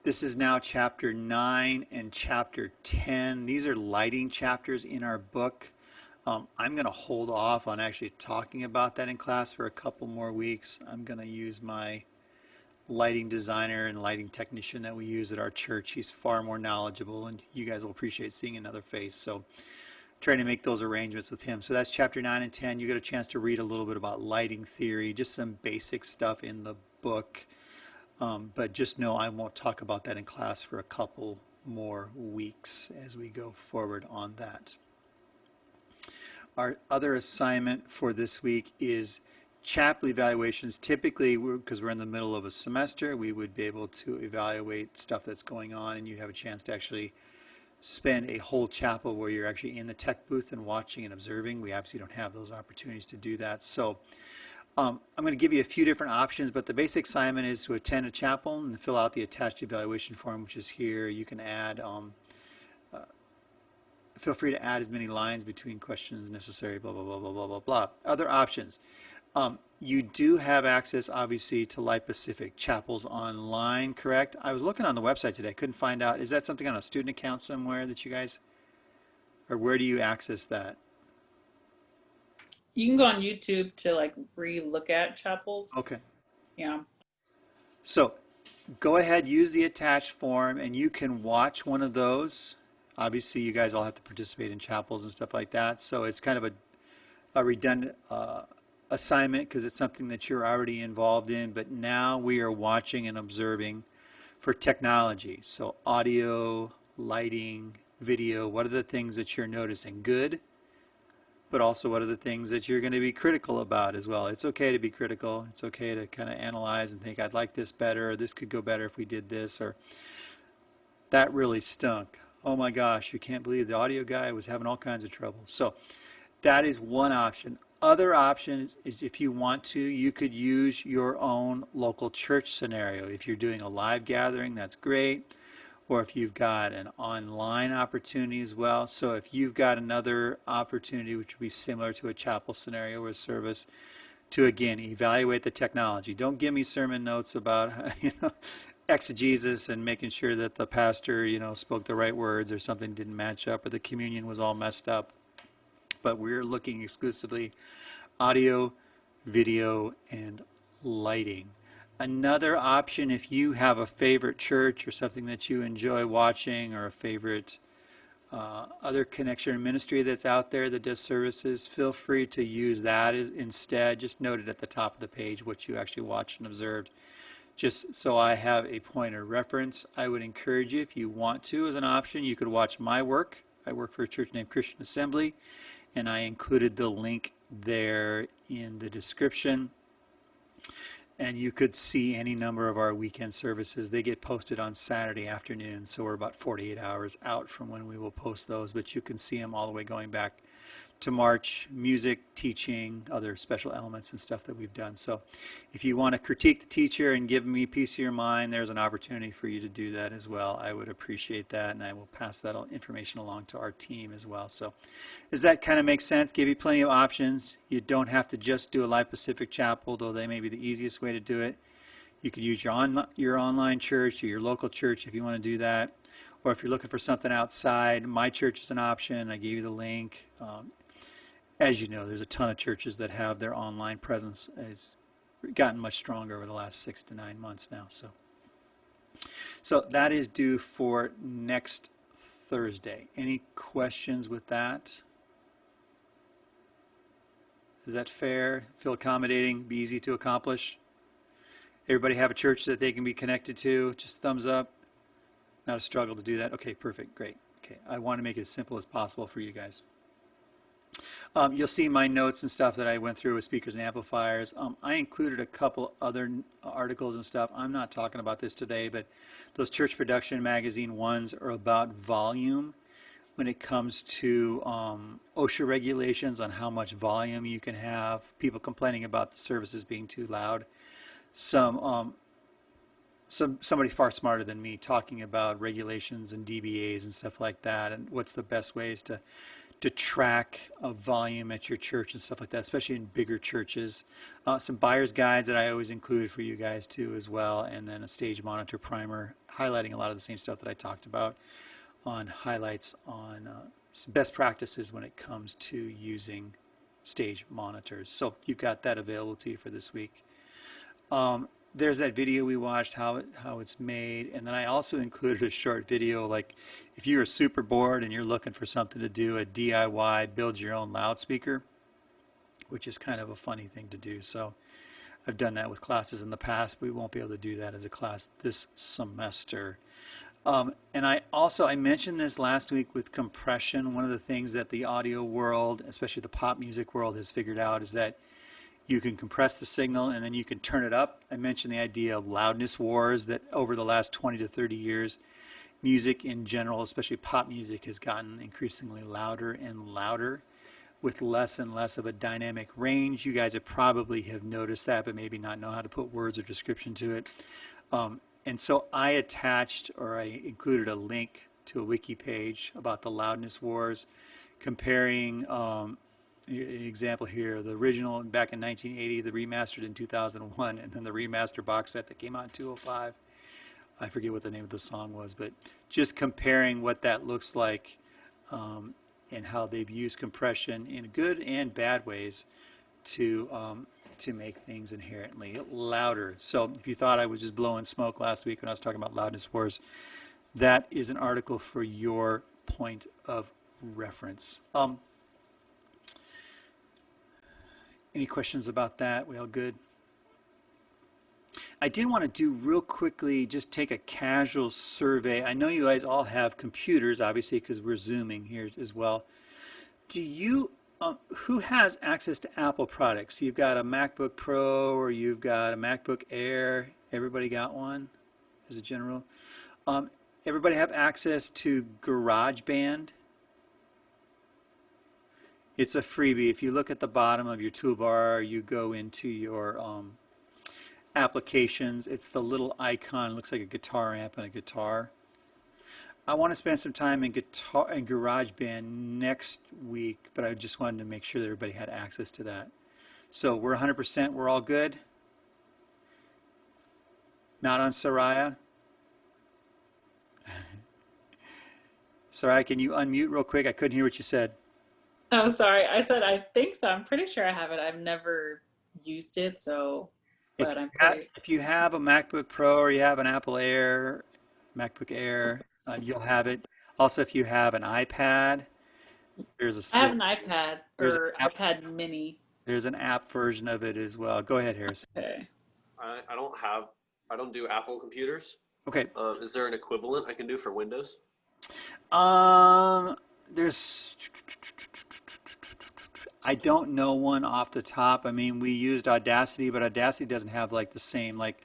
This is now chapter 9 and chapter 10. These are lighting chapters in our book. I'm going to hold off on actually talking about that in class for a couple more weeks. I'm going to use my lighting designer and lighting technician that we use at our church. He's far more knowledgeable, and you guys will appreciate seeing another face. So trying to make those arrangements with him. So that's chapter 9 and 10. You get a chance to read a little bit about lighting theory, just some basic stuff in the book. But just know I won't talk about that in class for a couple more weeks as we go forward on that. Our other assignment for this week is chapel evaluations. Typically, because we're in the middle of a semester, we would be able to evaluate stuff that's going on, and you'd have a chance to actually spend a whole chapel where you're actually in the tech booth and watching and observing. We obviously don't have those opportunities to do that. So I'm going to give you a few different options, but the basic assignment is to attend a chapel and fill out the attached evaluation form, which is here. You can add feel free to add as many lines between questions as necessary, blah, blah, blah, blah, blah, blah, blah. Other options. You do have access, obviously, to Light Pacific Chapels online, correct? I was looking on the website today. I couldn't find out. Is that something on a student account somewhere that you guys, or where do you access that? You can go on YouTube to like re-look at chapels. Okay. Yeah. So go ahead, use the attached form, and you can watch one of those. Obviously, you guys all have to participate in chapels and stuff like that. So it's kind of a redundant assignment because it's something that you're already involved in. But now we are watching and observing for technology. So audio, lighting, video, what are the things that you're noticing? Good, but also what are the things that you're going to be critical about as well? It's okay to be critical. It's okay to kind of analyze and think, I'd like this better, or this could go better if we did this, or that really stunk. Oh my gosh, you can't believe the audio guy was having all kinds of trouble. So that is one option. Other option is if you want to, you could use your own local church scenario. If you're doing a live gathering, that's great. Or if you've got an online opportunity as well. So if you've got another opportunity, which would be similar to a chapel scenario or a service, to again evaluate the technology. Don't give me sermon notes about exegesis and making sure that the pastor spoke the right words or something didn't match up or the communion was all messed up. But we're looking exclusively audio, video, and lighting. Another option, if you have a favorite church or something that you enjoy watching, or a favorite other connection ministry that's out there that does services, feel free to use that instead. Just note it at the top of the page what you actually watched and observed, just so I have a point of reference. I would encourage you, if you want to, as an option, you could watch my work. I work for a church named Christian Assembly, and I included the link there in the description. And you could see any number of our weekend services. They get posted on Saturday afternoon, so we're about 48 hours out from when we will post those, but you can see them all the way going back to March, music, teaching, other special elements and stuff that we've done. So if you want to critique the teacher and give me peace of your mind, there's an opportunity for you to do that as well. I would appreciate that, and I will pass that information along to our team as well. So does that kind of make sense? Give you plenty of options. You don't have to just do a Life Pacific Chapel, though they may be the easiest way to do it. You could use your online church or your local church if you want to do that. Or if you're looking for something outside, my church is an option. I gave you the link. As you know, there's a ton of churches that have their online presence. It's gotten much stronger over the last 6 to 9 months now. So that is due for next Thursday. Any questions with that? Is that fair? Feel accommodating? Be easy to accomplish? Everybody have a church that they can be connected to? Just thumbs up. Not a struggle to do that. Okay, perfect, great. Okay, I want to make it as simple as possible for you guys. You'll see my notes and stuff that I went through with speakers and amplifiers. I included a couple other articles and stuff. I'm not talking about this today, but those Church Production Magazine ones are about volume when it comes to OSHA regulations on how much volume you can have. People complaining about the services being too loud. Somebody far smarter than me talking about regulations and DBAs and stuff like that, and what's the best ways to track volume at your church and stuff like that, especially in bigger churches. Some buyer's guides that I always include for you guys too as well, and then a stage monitor primer highlighting a lot of the same stuff that I talked about on highlights on some best practices when it comes to using stage monitors. So you've got that available to you for this week. There's that video we watched, how it's made, and then I also included a short video, like if you're super bored and you're looking for something to do, a DIY build your own loudspeaker, which is kind of a funny thing to do. So I've done that with classes in the past, but we won't be able to do that as a class this semester. And I mentioned this last week with compression. One of the things that the audio world, especially the pop music world, has figured out is that you can compress the signal and then you can turn it up. I mentioned the idea of loudness wars, that over the last 20 to 30 years, music in general, especially pop music, has gotten increasingly louder and louder with less and less of a dynamic range. You guys probably have noticed that, but maybe not know how to put words or description to it. And so I included a link to a wiki page about the loudness wars, comparing an example here, the original back in 1980, the remastered in 2001, and then the remaster box set that came out in 2005. I forget what the name of the song was, but just comparing what that looks like and how they've used compression in good and bad ways to make things inherently louder. So if you thought I was just blowing smoke last week when I was talking about loudness wars, that is an article for your point of reference. Any questions about that? We all good? I did want to do real quickly, just take a casual survey. I know you guys all have computers, obviously, because we're Zooming here as well. Do you, who has access to Apple products? You've got a MacBook Pro or you've got a MacBook Air. Everybody got one as a general? Everybody have access to GarageBand? It's a freebie. If you look at the bottom of your toolbar, you go into your applications. It's the little icon. It looks like a guitar amp and a guitar. I want to spend some time in GarageBand next week, but I just wanted to make sure that everybody had access to that. So we're 100%. We're all good. Not on Soraya. Soraya, can you unmute real quick? I couldn't hear what you said. Oh, sorry. I said I think so. I'm pretty sure I have it. I've never used it, so. But If you have a MacBook Pro or you have an Apple Air, MacBook Air, you'll have it. Also, if you have an iPad, I have an iPad there's an or app, iPad Mini. there's an app version of it as well. Go ahead, Harrison. Okay. I don't do Apple computers. Okay. Is there an equivalent I can do for Windows? There's, I don't know one off the top. I mean, we used Audacity, but Audacity doesn't have like the same, like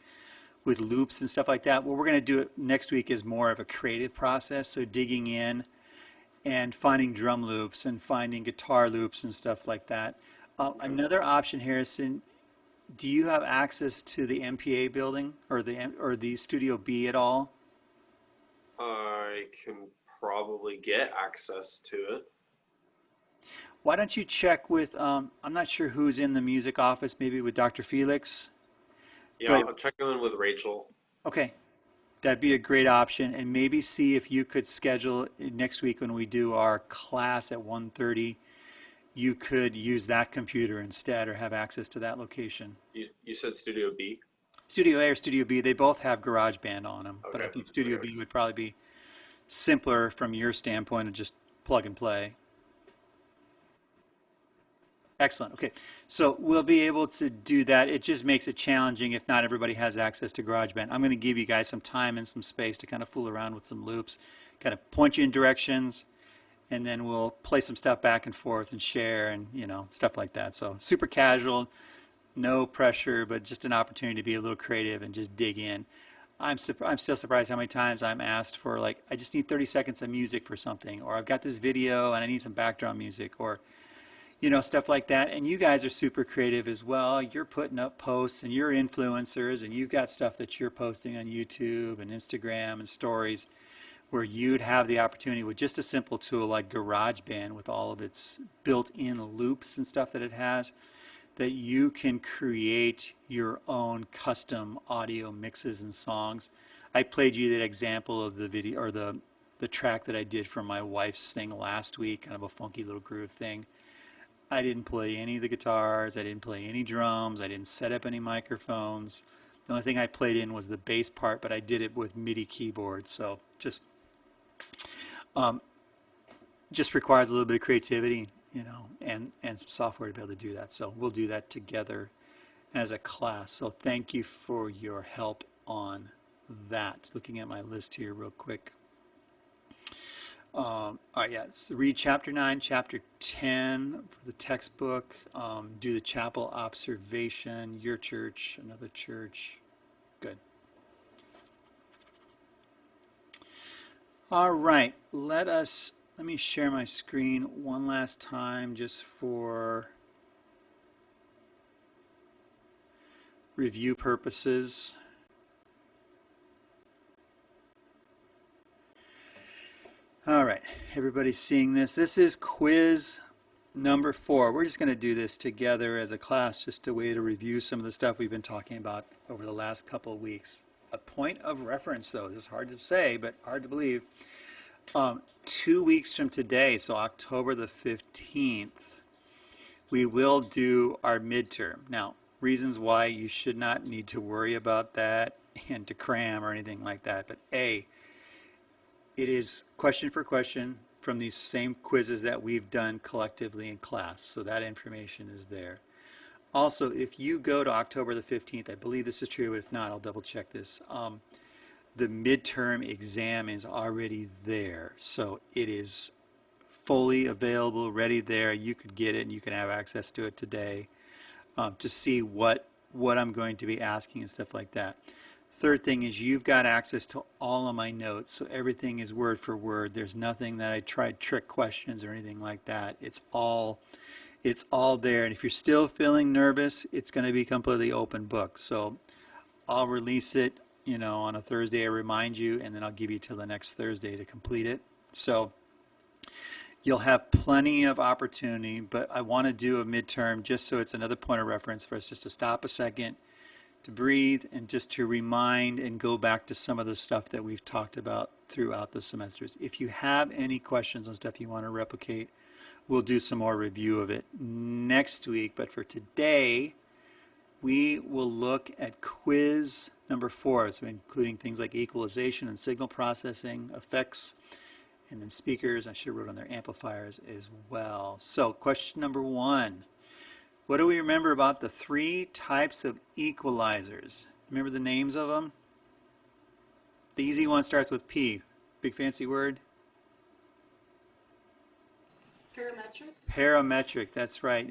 with loops and stuff like that. What we're going to do next week is more of a creative process. So digging in and finding drum loops and finding guitar loops and stuff like that. Another option, Harrison, do you have access to the MPA building or the Studio B at all? I can probably get access to it. Why don't you check with, I'm not sure who's in the music office, maybe with Dr. Felix? Yeah, But- I'll check in with Rachel. Okay, that'd be a great option. And maybe see if you could schedule next week when we do our class at 1:30, you could use that computer instead or have access to that location. You said Studio B? Studio A or Studio B, they both have GarageBand on them, but I Okay. think Studio B would probably be simpler from your standpoint of just plug and play. Excellent. Okay. So we'll be able to do that. It just makes it challenging if not everybody has access to GarageBand. I'm going to give you guys some time and some space to kind of fool around with some loops, kind of point you in directions, and then we'll play some stuff back and forth and share and, stuff like that. So super casual, no pressure, but just an opportunity to be a little creative and just dig in. I'm still surprised how many times I'm asked for, like, I just need 30 seconds of music for something, or I've got this video and I need some background music, or stuff like that. And you guys are super creative as well. You're putting up posts and you're influencers and you've got stuff that you're posting on YouTube and Instagram and stories where you'd have the opportunity with just a simple tool like GarageBand with all of its built-in loops and stuff that it has, that you can create your own custom audio mixes and songs. I played you that example of the video or the track that I did for my wife's thing last week, kind of a funky little groove thing. I didn't play any of the guitars. I didn't play any drums. I didn't set up any microphones. The only thing I played in was the bass part, but I did it with MIDI keyboard. So just requires a little bit of creativity, and some software to be able to do that. So we'll do that together as a class. So thank you for your help on that. Looking at my list here real quick. All right, yeah, so read chapter 9, chapter 10 for the textbook, do the chapel observation, your church, another church. Good. All right, let me share my screen one last time just for review purposes. All right, everybody's seeing this. This is quiz number 4. We're just going to do this together as a class, just a way to review some of the stuff we've been talking about over the last couple of weeks. A point of reference, though, this is hard to say, but hard to believe. 2 weeks from today, so October the 15th, we will do our midterm. Now, reasons why you should not need to worry about that and to cram or anything like that, but A, it is question for question from these same quizzes that we've done collectively in class, so that information is there. Also, if you go to October the 15th, I believe this is true, but if not, I'll double check this. The midterm exam is already there, so it is fully available, ready there. You could get it and you can have access to it today to see what I'm going to be asking and stuff like that. Third thing is you've got access to all of my notes, so everything is word for word. There's nothing that I tried trick questions or anything like that. It's all there, and if you're still feeling nervous, it's going to be completely open book. So I'll release it, on a Thursday. I remind you, and then I'll give you till the next Thursday to complete it. So you'll have plenty of opportunity, but I want to do a midterm just so it's another point of reference for us just to stop a second, to breathe, and just to remind and go back to some of the stuff that we've talked about throughout the semesters. If you have any questions on stuff you want to replicate, we'll do some more review of it next week. But for today, we will look at quiz number 4, so including things like equalization and signal processing, effects, And then speakers, I should have wrote on there amplifiers as well. So question number 1. What do we remember about the 3 types of equalizers? Remember the names of them? The easy one starts with P. Big fancy word. Parametric. Parametric, that's right.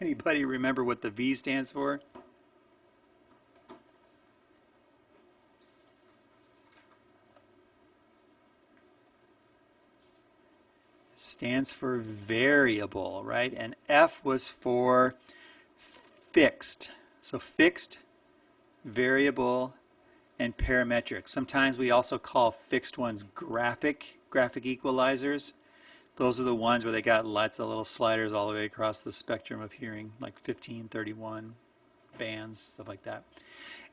Anybody remember what the V stands for? Stands for variable, right? And F was for fixed. So fixed, variable, and parametric. Sometimes we also call fixed ones graphic equalizers. Those are the ones where they got lots of little sliders all the way across the spectrum of hearing, like 15, 31 bands, stuff like that.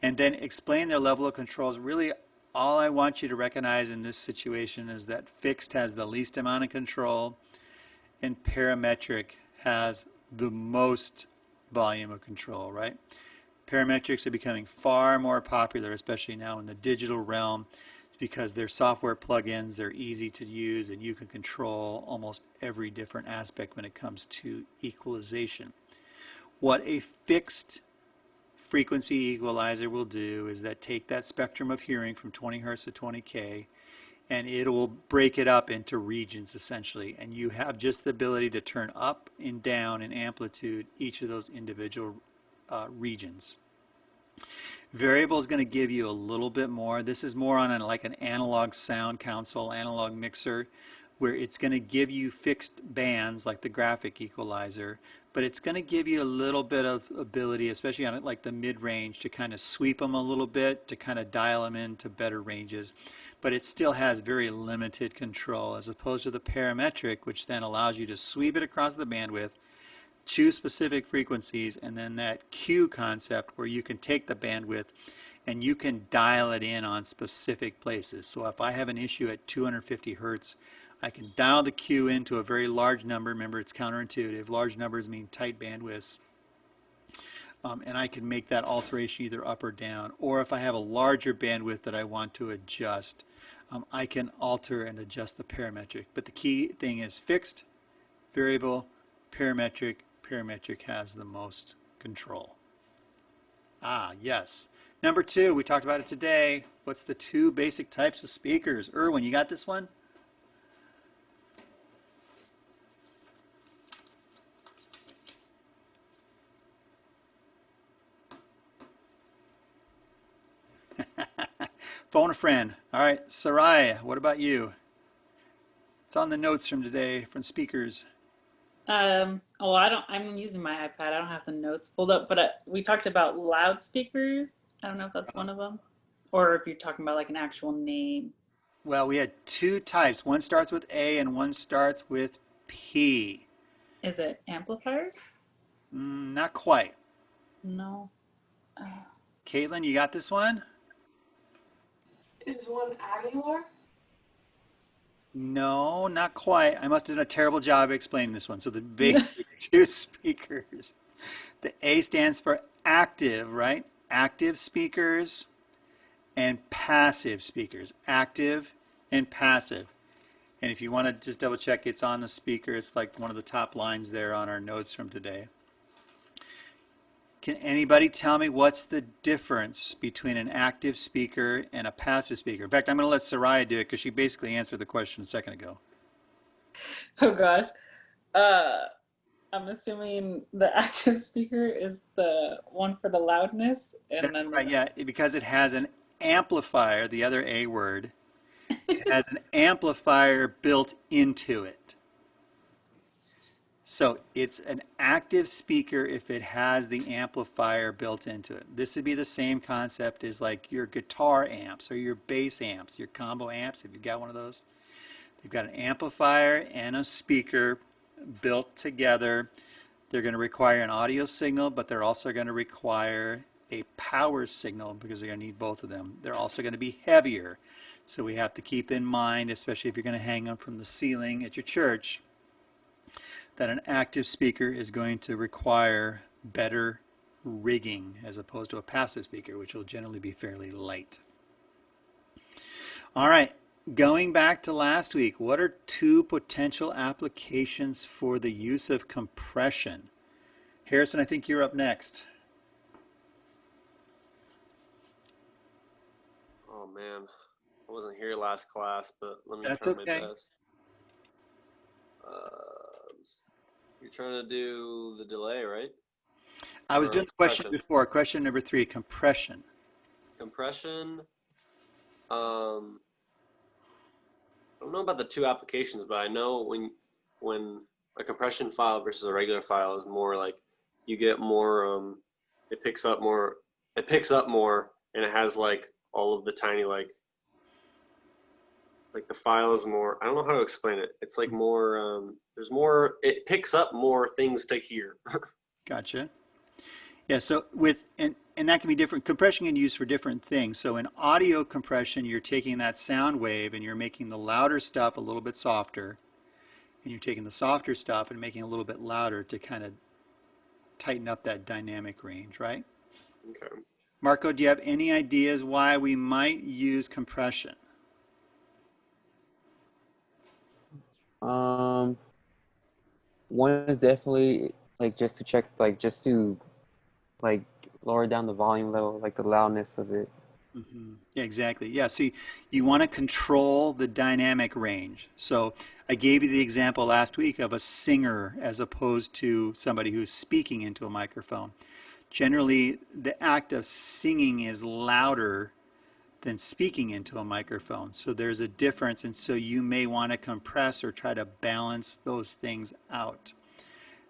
And then explain their level of controls. Really, all I want you to recognize in this situation is that fixed has the least amount of control and parametric has the most volume of control, right? Parametrics are becoming far more popular, especially now in the digital realm, because they're software plugins, they're easy to use, and you can control almost every different aspect when it comes to equalization. What a fixed frequency equalizer will do is that take that spectrum of hearing from 20 hertz to 20K, and it will break it up into regions essentially, and you have just the ability to turn up and down in amplitude each of those individual regions. Variable is going to give you a little bit more. This is more on like an analog sound console, analog mixer, where it's going to give you fixed bands like the graphic equalizer, but it's going to give you a little bit of ability, especially on like the mid-range, to kind of sweep them a little bit, to kind of dial them into better ranges. But it still has very limited control, as opposed to the parametric, which then allows you to sweep it across the bandwidth, choose specific frequencies, and then that Q concept where you can take the bandwidth and you can dial it in on specific places. So if I have an issue at 250 hertz, I can dial the Q into a very large number. Remember, it's counterintuitive. Large numbers mean tight bandwidths. And I can make that alteration either up or down. Or if I have a larger bandwidth that I want to adjust, I can alter and adjust the parametric. But the key thing is fixed, variable, parametric. Parametric has the most control. Ah, yes. Number 2, we talked about it today. What's the 2 basic types of speakers? Erwin, you got this one? Phone a friend. All right, Sarai, what about you? It's on the notes from today from speakers. Oh, I'm using my iPad. I don't have the notes pulled up, but we talked about loudspeakers. I don't know if that's one of them, or if you're talking about like an actual name. Well, we had 2 types. One starts with A and one starts with P. Is it amplifiers? Not quite. No. Caitlin, you got this one? Is one Aguilar? No, not quite. I must have done a terrible job explaining this one. So the basic 2 speakers. The A stands for active, right? Active speakers and passive speakers. Active and passive. And if you want to just double check, it's on the speaker. It's like one of the top lines there on our notes from today. Can anybody tell me what's the difference between an active speaker and a passive speaker? In fact, I'm going to let Soraya do it because she basically answered the question a second ago. Oh gosh. I'm assuming the active speaker is the one for the loudness, and That's then right, yeah, because it has an amplifier, the other A word. It has an amplifier built into it. So it's an active speaker if it has the amplifier built into it. This would be the same concept as like your guitar amps or your bass amps, your combo amps, if you've got one of those. They've got an amplifier and a speaker built together. They're going to require an audio signal, but they're also going to require a power signal because they're going to need both of them. They're also going to be heavier. So we have to keep in mind, especially if you're going to hang them from the ceiling at your church, that an active speaker is going to require better rigging as opposed to a passive speaker, which will generally be fairly light. All right, Going back to last week, what are two potential applications for the use of compression? Harrison, I think you're up next. Oh man, I wasn't here last class, but let me That's try my okay. best. Uh, you're trying to do the delay, right? I was Or doing the question compression. before. Question number 3, compression. Compression. I don't know about the two applications, but I know when a compression file versus a regular file is more like you get more. It picks up more. It picks up more, and it has like all of the tiny like the file is more. I don't know how to explain it. It's like more. There's more. It picks up more things to hear. Gotcha. Yeah, so and that can be different. Compression can be used for different things. So in audio compression, you're taking that sound wave and you're making the louder stuff a little bit softer, and you're taking the softer stuff and making it a little bit louder to kind of tighten up that dynamic range, right? Okay. Marco, do you have any ideas why we might use compression? Um, one is definitely like just to check, like just to like lower down the volume level, like the loudness of it. Yeah, exactly. Yeah, see, you want to control the dynamic range. So I gave you the example last week of a singer as opposed to somebody who's speaking into a microphone. Generally, the act of singing is louder than speaking into a microphone. So there's a difference, and so you may want to compress or try to balance those things out.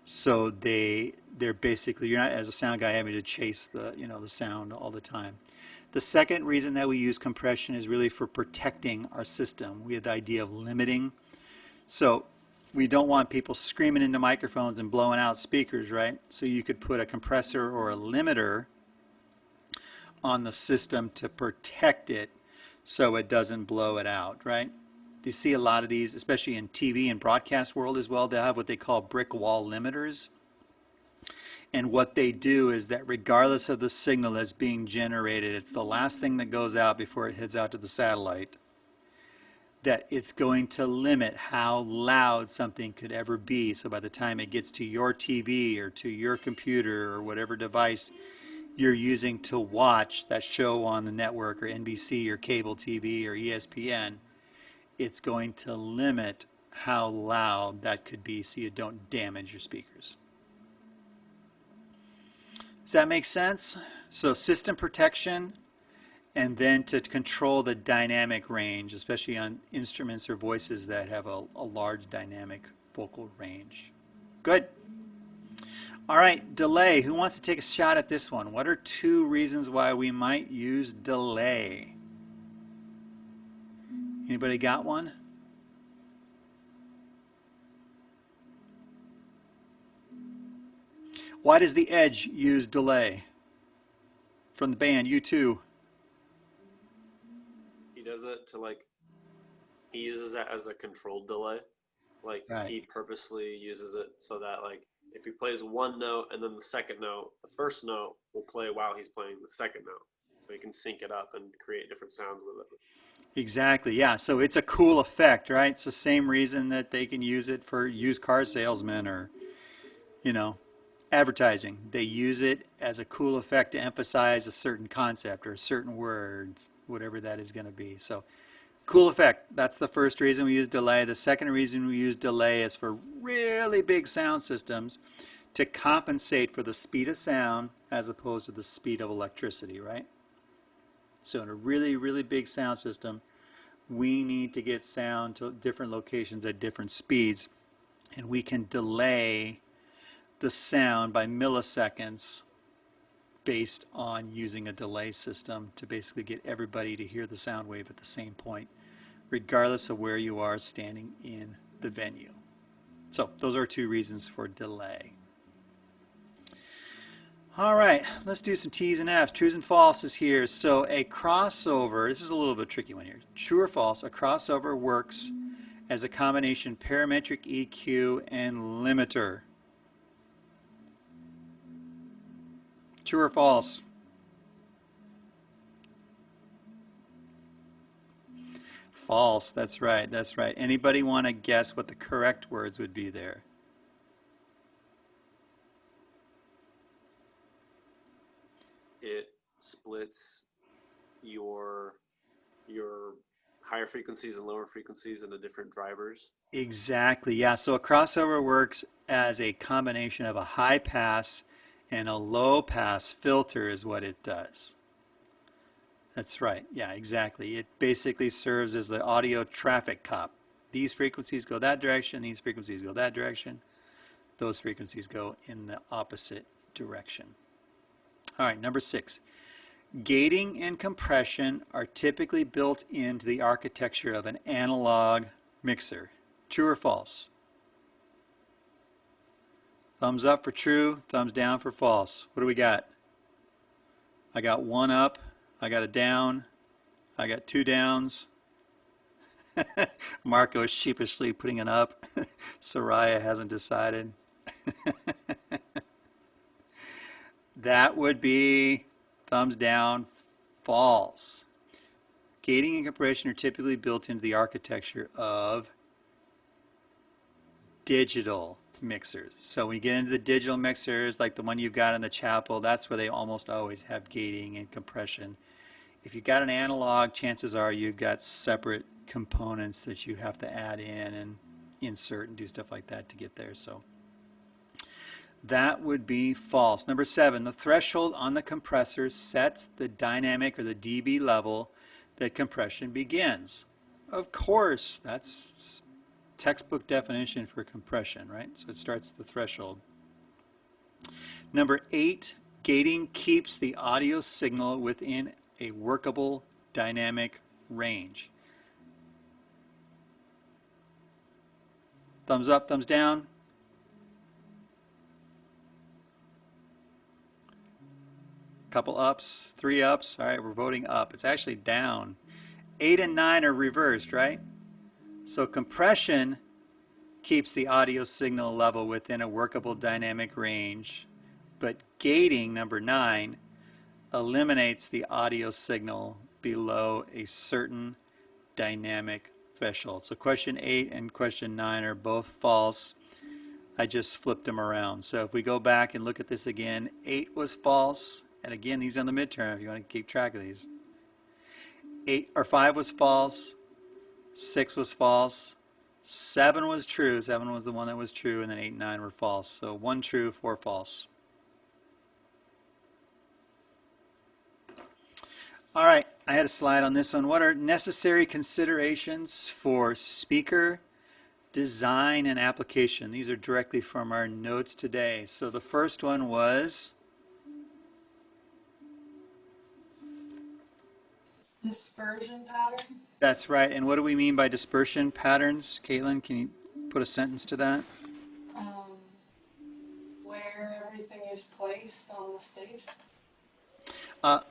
So they're basically, you're not as a sound guy having to chase the sound all the time. The second reason that we use compression is really for protecting our system. We have the idea of limiting. So we don't want people screaming into microphones and blowing out speakers, right? So you could put a compressor or a limiter on the system to protect it so it doesn't blow it out, right? You see a lot of these, especially in TV and broadcast world as well. They'll have what they call brick wall limiters. And what they do is that regardless of the signal that's being generated, it's the last thing that goes out before it heads out to the satellite, that it's going to limit how loud something could ever be. So by the time it gets to your TV or to your computer or whatever device you're using to watch that show on the network or NBC or cable TV or ESPN, it's going to limit how loud that could be so you don't damage your speakers. Does that make sense? So system protection, and then to control the dynamic range, especially on instruments or voices that have a large dynamic vocal range. Good. All right, delay. Who wants to take a shot at this one? What are two reasons why we might use delay? Anybody got one? Why does the Edge use delay? From the band U2. He does it to like. He uses that as a controlled delay. Like Right. he purposely uses it so that like if he plays one note and then the second note, the first note will play while he's playing the second note. So he can sync it up and create different sounds with it. Exactly, yeah. So it's a cool effect, right? It's the same reason that they can use it for used car salesmen or, you know, advertising. They use it as a cool effect to emphasize a certain concept or certain words, whatever that is going to be. So cool effect. That's the first reason we use delay. The second reason we use delay is for really big sound systems to compensate for the speed of sound as opposed to the speed of electricity, right? So in a really, really big sound system, we need to get sound to different locations at different speeds, and we can delay the sound by milliseconds based on using a delay system to basically get everybody to hear the sound wave at the same point, regardless of where you are standing in the venue. So those are two reasons for delay. All right, let's do some T's and F's. Trues and falses here. So a crossover, this is a little bit tricky one here. True or false, a crossover works as a combination parametric EQ and limiter. True or false? false. That's right. That's right. Anybody want to guess what the correct words would be there? It splits your higher frequencies and lower frequencies into different drivers. Exactly. Yeah. So a crossover works as a combination of a high pass and a low pass filter is what it does. That's right. Yeah, exactly. It basically serves as the audio traffic cop. These frequencies go that direction, these frequencies go that direction, those frequencies go in the opposite direction. All right, number 6. Gating and compression are typically built into the architecture of an analog mixer. True or false? Thumbs up for true, thumbs down for false. What do we got? I got 1 up, I got a down, I got 2 downs. Marco is sheepishly putting it up. Soraya hasn't decided. That would be thumbs down, false. Gating and compression are typically built into the architecture of digital mixers. So when you get into the digital mixers, like the one you've got in the chapel, that's where they almost always have gating and compression. If you've got an analog, chances are you've got separate components that you have to add in and insert and do stuff like that to get there. So that would be false. Number 7, the threshold on the compressor sets the dynamic or the dB level that compression begins. Of course, that's textbook definition for compression, right? So it starts the threshold. Number 8, gating keeps the audio signal within a workable dynamic range. Thumbs up, thumbs down. Couple ups, 3 ups. All right, we're voting up. It's actually down. 8 and 9 are reversed, right? So compression keeps the audio signal level within a workable dynamic range, but gating, number 9, eliminates the audio signal below a certain dynamic threshold. So question 8 and question 9 are both false. I just flipped them around. So if we go back and look at this again, 8 was false. And again, these are on the midterm if you want to keep track of these. 5 was false. 6 was false. 7 was true. 7 was the one that was true. And then 8 and 9 were false. So 1 true, 4 false. All right, I had a slide on this one. What are necessary considerations for speaker design and application? These are directly from our notes today. So the first one was Dispersion pattern. That's right. And what do we mean by dispersion patterns? Caitlin, can you put a sentence to that? Where everything is placed on the stage.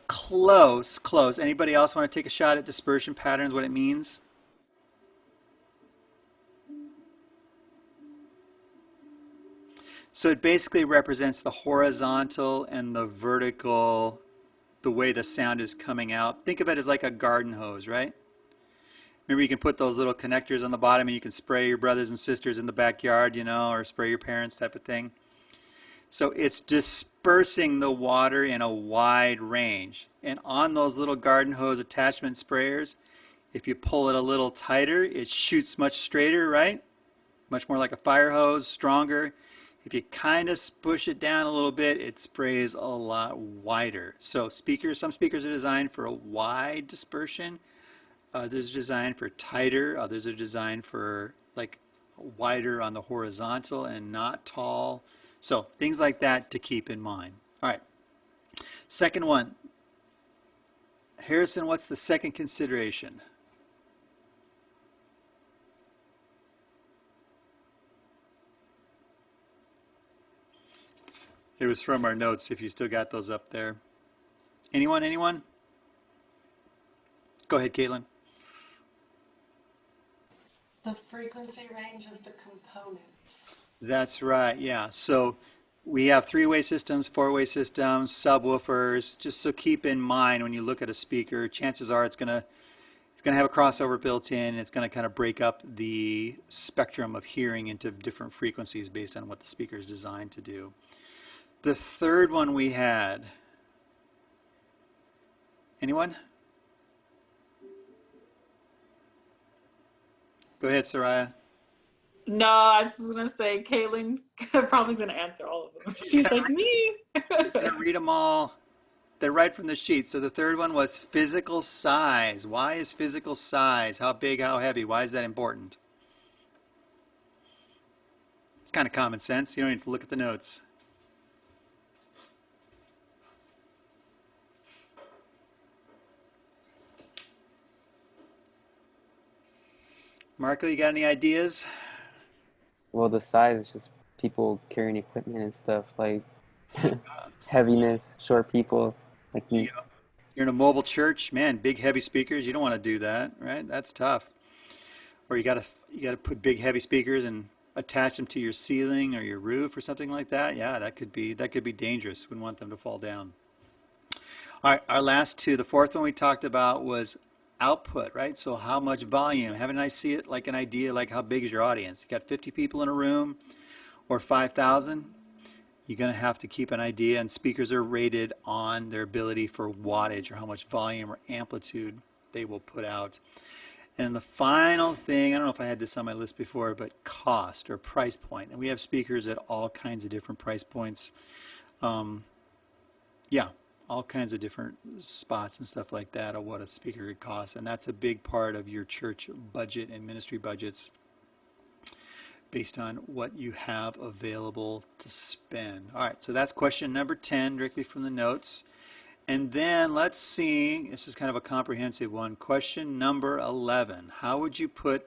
Close. Anybody else want to take a shot at dispersion patterns, what it means? So it basically represents the horizontal and the vertical, the way the sound is coming out. Think of it as like a garden hose, right? Remember, you can put those little connectors on the bottom and you can spray your brothers and sisters in the backyard, you know, or spray your parents type of thing. So it's dispersing the water in a wide range. And on those little garden hose attachment sprayers, if you pull it a little tighter, it shoots much straighter, right? Much more like a fire hose, stronger. If you kind of push it down a little bit, it sprays a lot wider. So some speakers are designed for a wide dispersion. Others are designed for tighter. Others are designed for like wider on the horizontal and not tall. So things like that to keep in mind. All right. Second one. Harrison, what's the second consideration? It was from our notes, if you still got those up there. Anyone? Go ahead, Caitlin. The frequency range of the components. That's right, yeah. So we have 3-way systems, 4-way systems, subwoofers. Just so keep in mind when you look at a speaker, chances are it's It's going to have a crossover built in. It's going to kind of break up the spectrum of hearing into different frequencies based on what the speaker is designed to do. The third one we had, anyone? Go ahead, Soraya. No, I was just gonna say Caitlin probably gonna answer all of them. She's like me. I'm going to read them all. They're right from the sheet. So the third one was physical size. Why is physical size? How big, how heavy? Why is that important? It's kind of common sense. You don't need to look at the notes. Marco, you got any ideas? Well, the size is just people carrying equipment and stuff, like heaviness, short people like me. You're in a mobile church, man, big heavy speakers. You don't want to do that, right? That's tough. Or you got to put big heavy speakers and attach them to your ceiling or your roof or something like that. Yeah, that could be dangerous. Wouldn't want them to fall down. All right, our last two. The fourth one we talked about was output, right? So how much volume? Haven't I see it like an idea, like how big is your audience? You got 50 people in a room or 5,000? You're going to have to keep an idea, and speakers are rated on their ability for wattage or how much volume or amplitude they will put out. And the final thing, I don't know if I had this on my list before, but cost or price point. And we have speakers at all kinds of different price points. Yeah, all kinds of different spots and stuff like that of what a speaker could cost. And that's a big part of your church budget and ministry budgets, based on what you have available to spend. All right, so that's question number 10, directly from the notes. And then let's see, this is kind of a comprehensive one. Question number 11, how would you put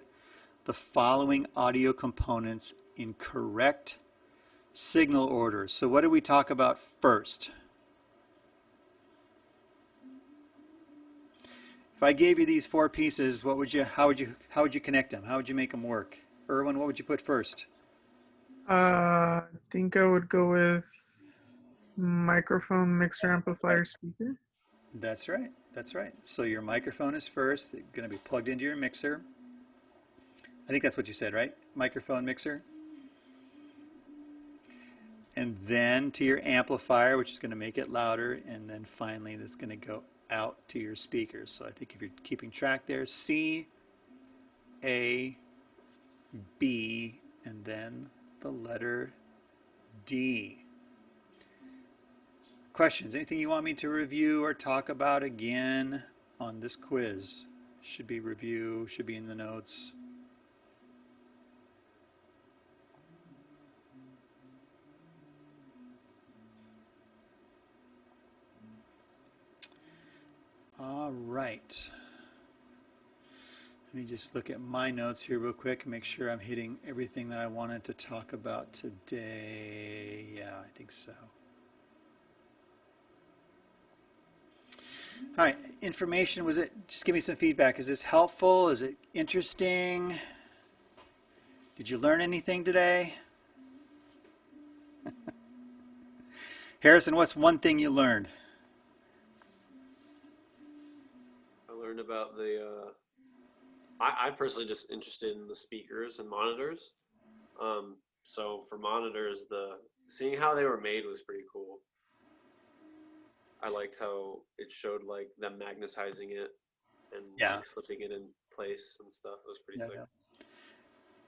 the following audio components in correct signal order? So what did we talk about first? If I gave you these four pieces, how would you connect them? How would you make them work? Erwin, what would you put first? I think I would go with microphone, mixer, amplifier, speaker. That's right. That's right. So your microphone is first. It's going to be plugged into your mixer. I think that's what you said, right? Microphone, mixer. And then to your amplifier, which is going to make it louder. And then finally, that's going to go out to your speakers. So I think if you're keeping track there, C, A, B, and then the letter D. Questions? Anything you want me to review or talk about again on this quiz? Should be review, should be in the notes. All right. Let me just look at my notes here real quick and make sure I'm hitting everything that I wanted to talk about today. Yeah, I think so. All right, information, was it, just give me some feedback. Is this helpful? Is it interesting? Did you learn anything today? Harrison, what's one thing you learned? I learned about the, I personally just interested in the speakers and monitors. So for monitors, seeing how they were made was pretty cool. I liked how it showed like them magnetizing it and like slipping it in place and stuff. It was pretty sick. Yeah.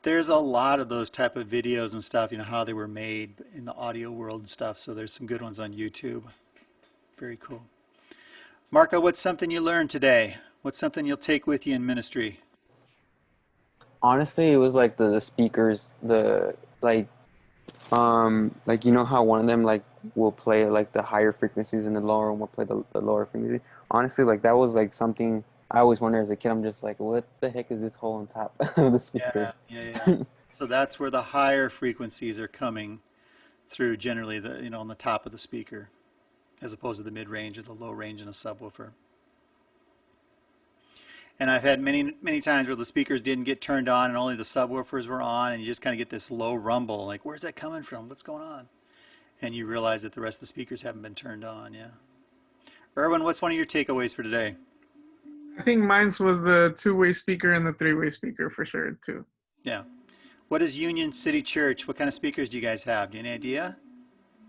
There's a lot of those type of videos and stuff, you know, how they were made in the audio world and stuff. So there's some good ones on YouTube. Very cool. Marco, what's something you learned today? What's something you'll take with you in ministry? Honestly, it was like the speakers, like you know how one of them like will play like the higher frequencies and the lower one will play the lower frequency. Honestly, like that was like something I always wondered as a kid. I'm just like, what the heck is this hole on top of the speaker? Yeah. So that's where the higher frequencies are coming through, generally on the top of the speaker, as opposed to the mid-range or the low range in a subwoofer. And I've had many times where the speakers didn't get turned on and only the subwoofers were on, and you just kind of get this low rumble, like, where's that coming from? What's going on? And you realize that the rest of the speakers haven't been turned on, yeah. Erwin, what's one of your takeaways for today? I think mine's was the two-way speaker and the three-way speaker for sure too. Yeah. What is Union City Church? What kind of speakers do you guys have? Do you have any idea?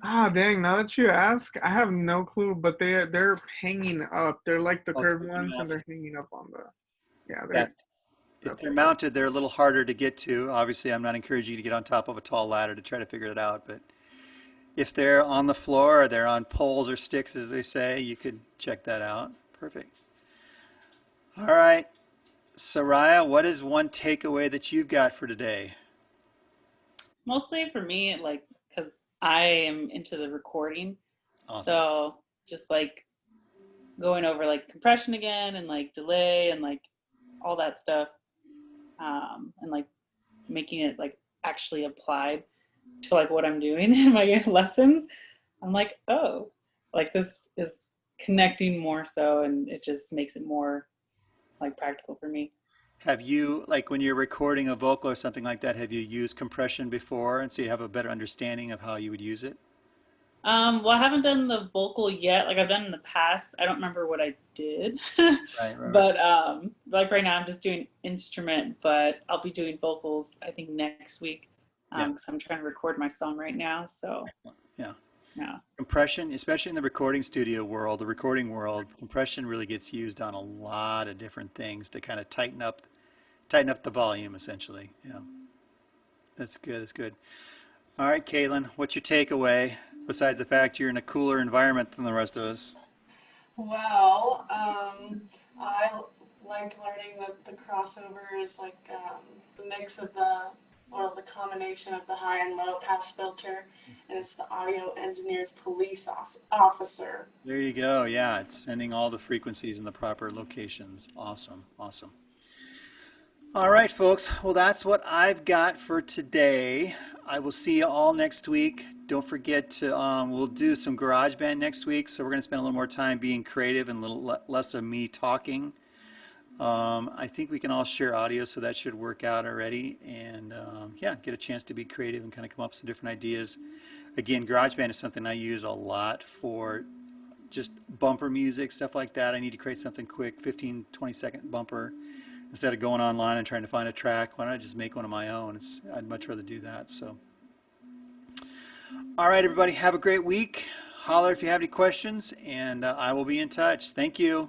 Ah, dang! Now that you ask, I have no clue. But they're hanging up. They're like the Oh, it's curved ones, and mounted. they're hanging up on the. Yeah, Yeah. they're If they're mounted, they're a little harder to get to. Obviously, I'm not encouraging you to get on top of a tall ladder to try to figure it out, but if they're on the floor or they're on poles or sticks, as they say, you could check that out. Perfect. All right. Soraya, what is one takeaway that you've got for today? Mostly for me, like, because I am into the recording. Awesome. So just like going over like compression again and like delay and like all that stuff. And like making it like actually applied to like what I'm doing in my lessons. I'm like, oh, like this is connecting more so, and it just makes it more like practical for me. Have you, like when you're recording a vocal or something like that, have you used compression before? And so you have a better understanding of how you would use it? Well, I haven't done the vocal yet. Like I've done in the past. I don't remember what I did. Right. But like right now I'm just doing instrument, but I'll be doing vocals I think next week. Yeah. Because I'm trying to record my song right now. So Yeah. yeah. Compression, especially in the recording studio world, the recording world, compression really gets used on a lot of different things to kind of tighten up the volume essentially. Yeah. That's good. That's good. All right, Caitlin, what's your takeaway besides the fact you're in a cooler environment than the rest of us? Well, I liked learning that the crossover is like the mix of the combination of the high and low pass filter, and it's the audio engineer's police officer. There you go. Yeah, it's sending all the frequencies in the proper locations. Awesome. Awesome. All right, folks. Well, that's what I've got for today. I will see you all next week. Don't forget to, we'll do some GarageBand next week. So we're going to spend a little more time being creative and a little less of me talking. I think we can all share audio, so that should work out already. And yeah, get a chance to be creative and kind of come up with some different ideas. Again, GarageBand is something I use a lot for just bumper music, stuff like that. I need to create something quick, 15, 20-second bumper. Instead of going online and trying to find a track, why don't I just make one of my own? I'd much rather do that. So, all right, everybody, have a great week. Holler if you have any questions, and I will be in touch. Thank you.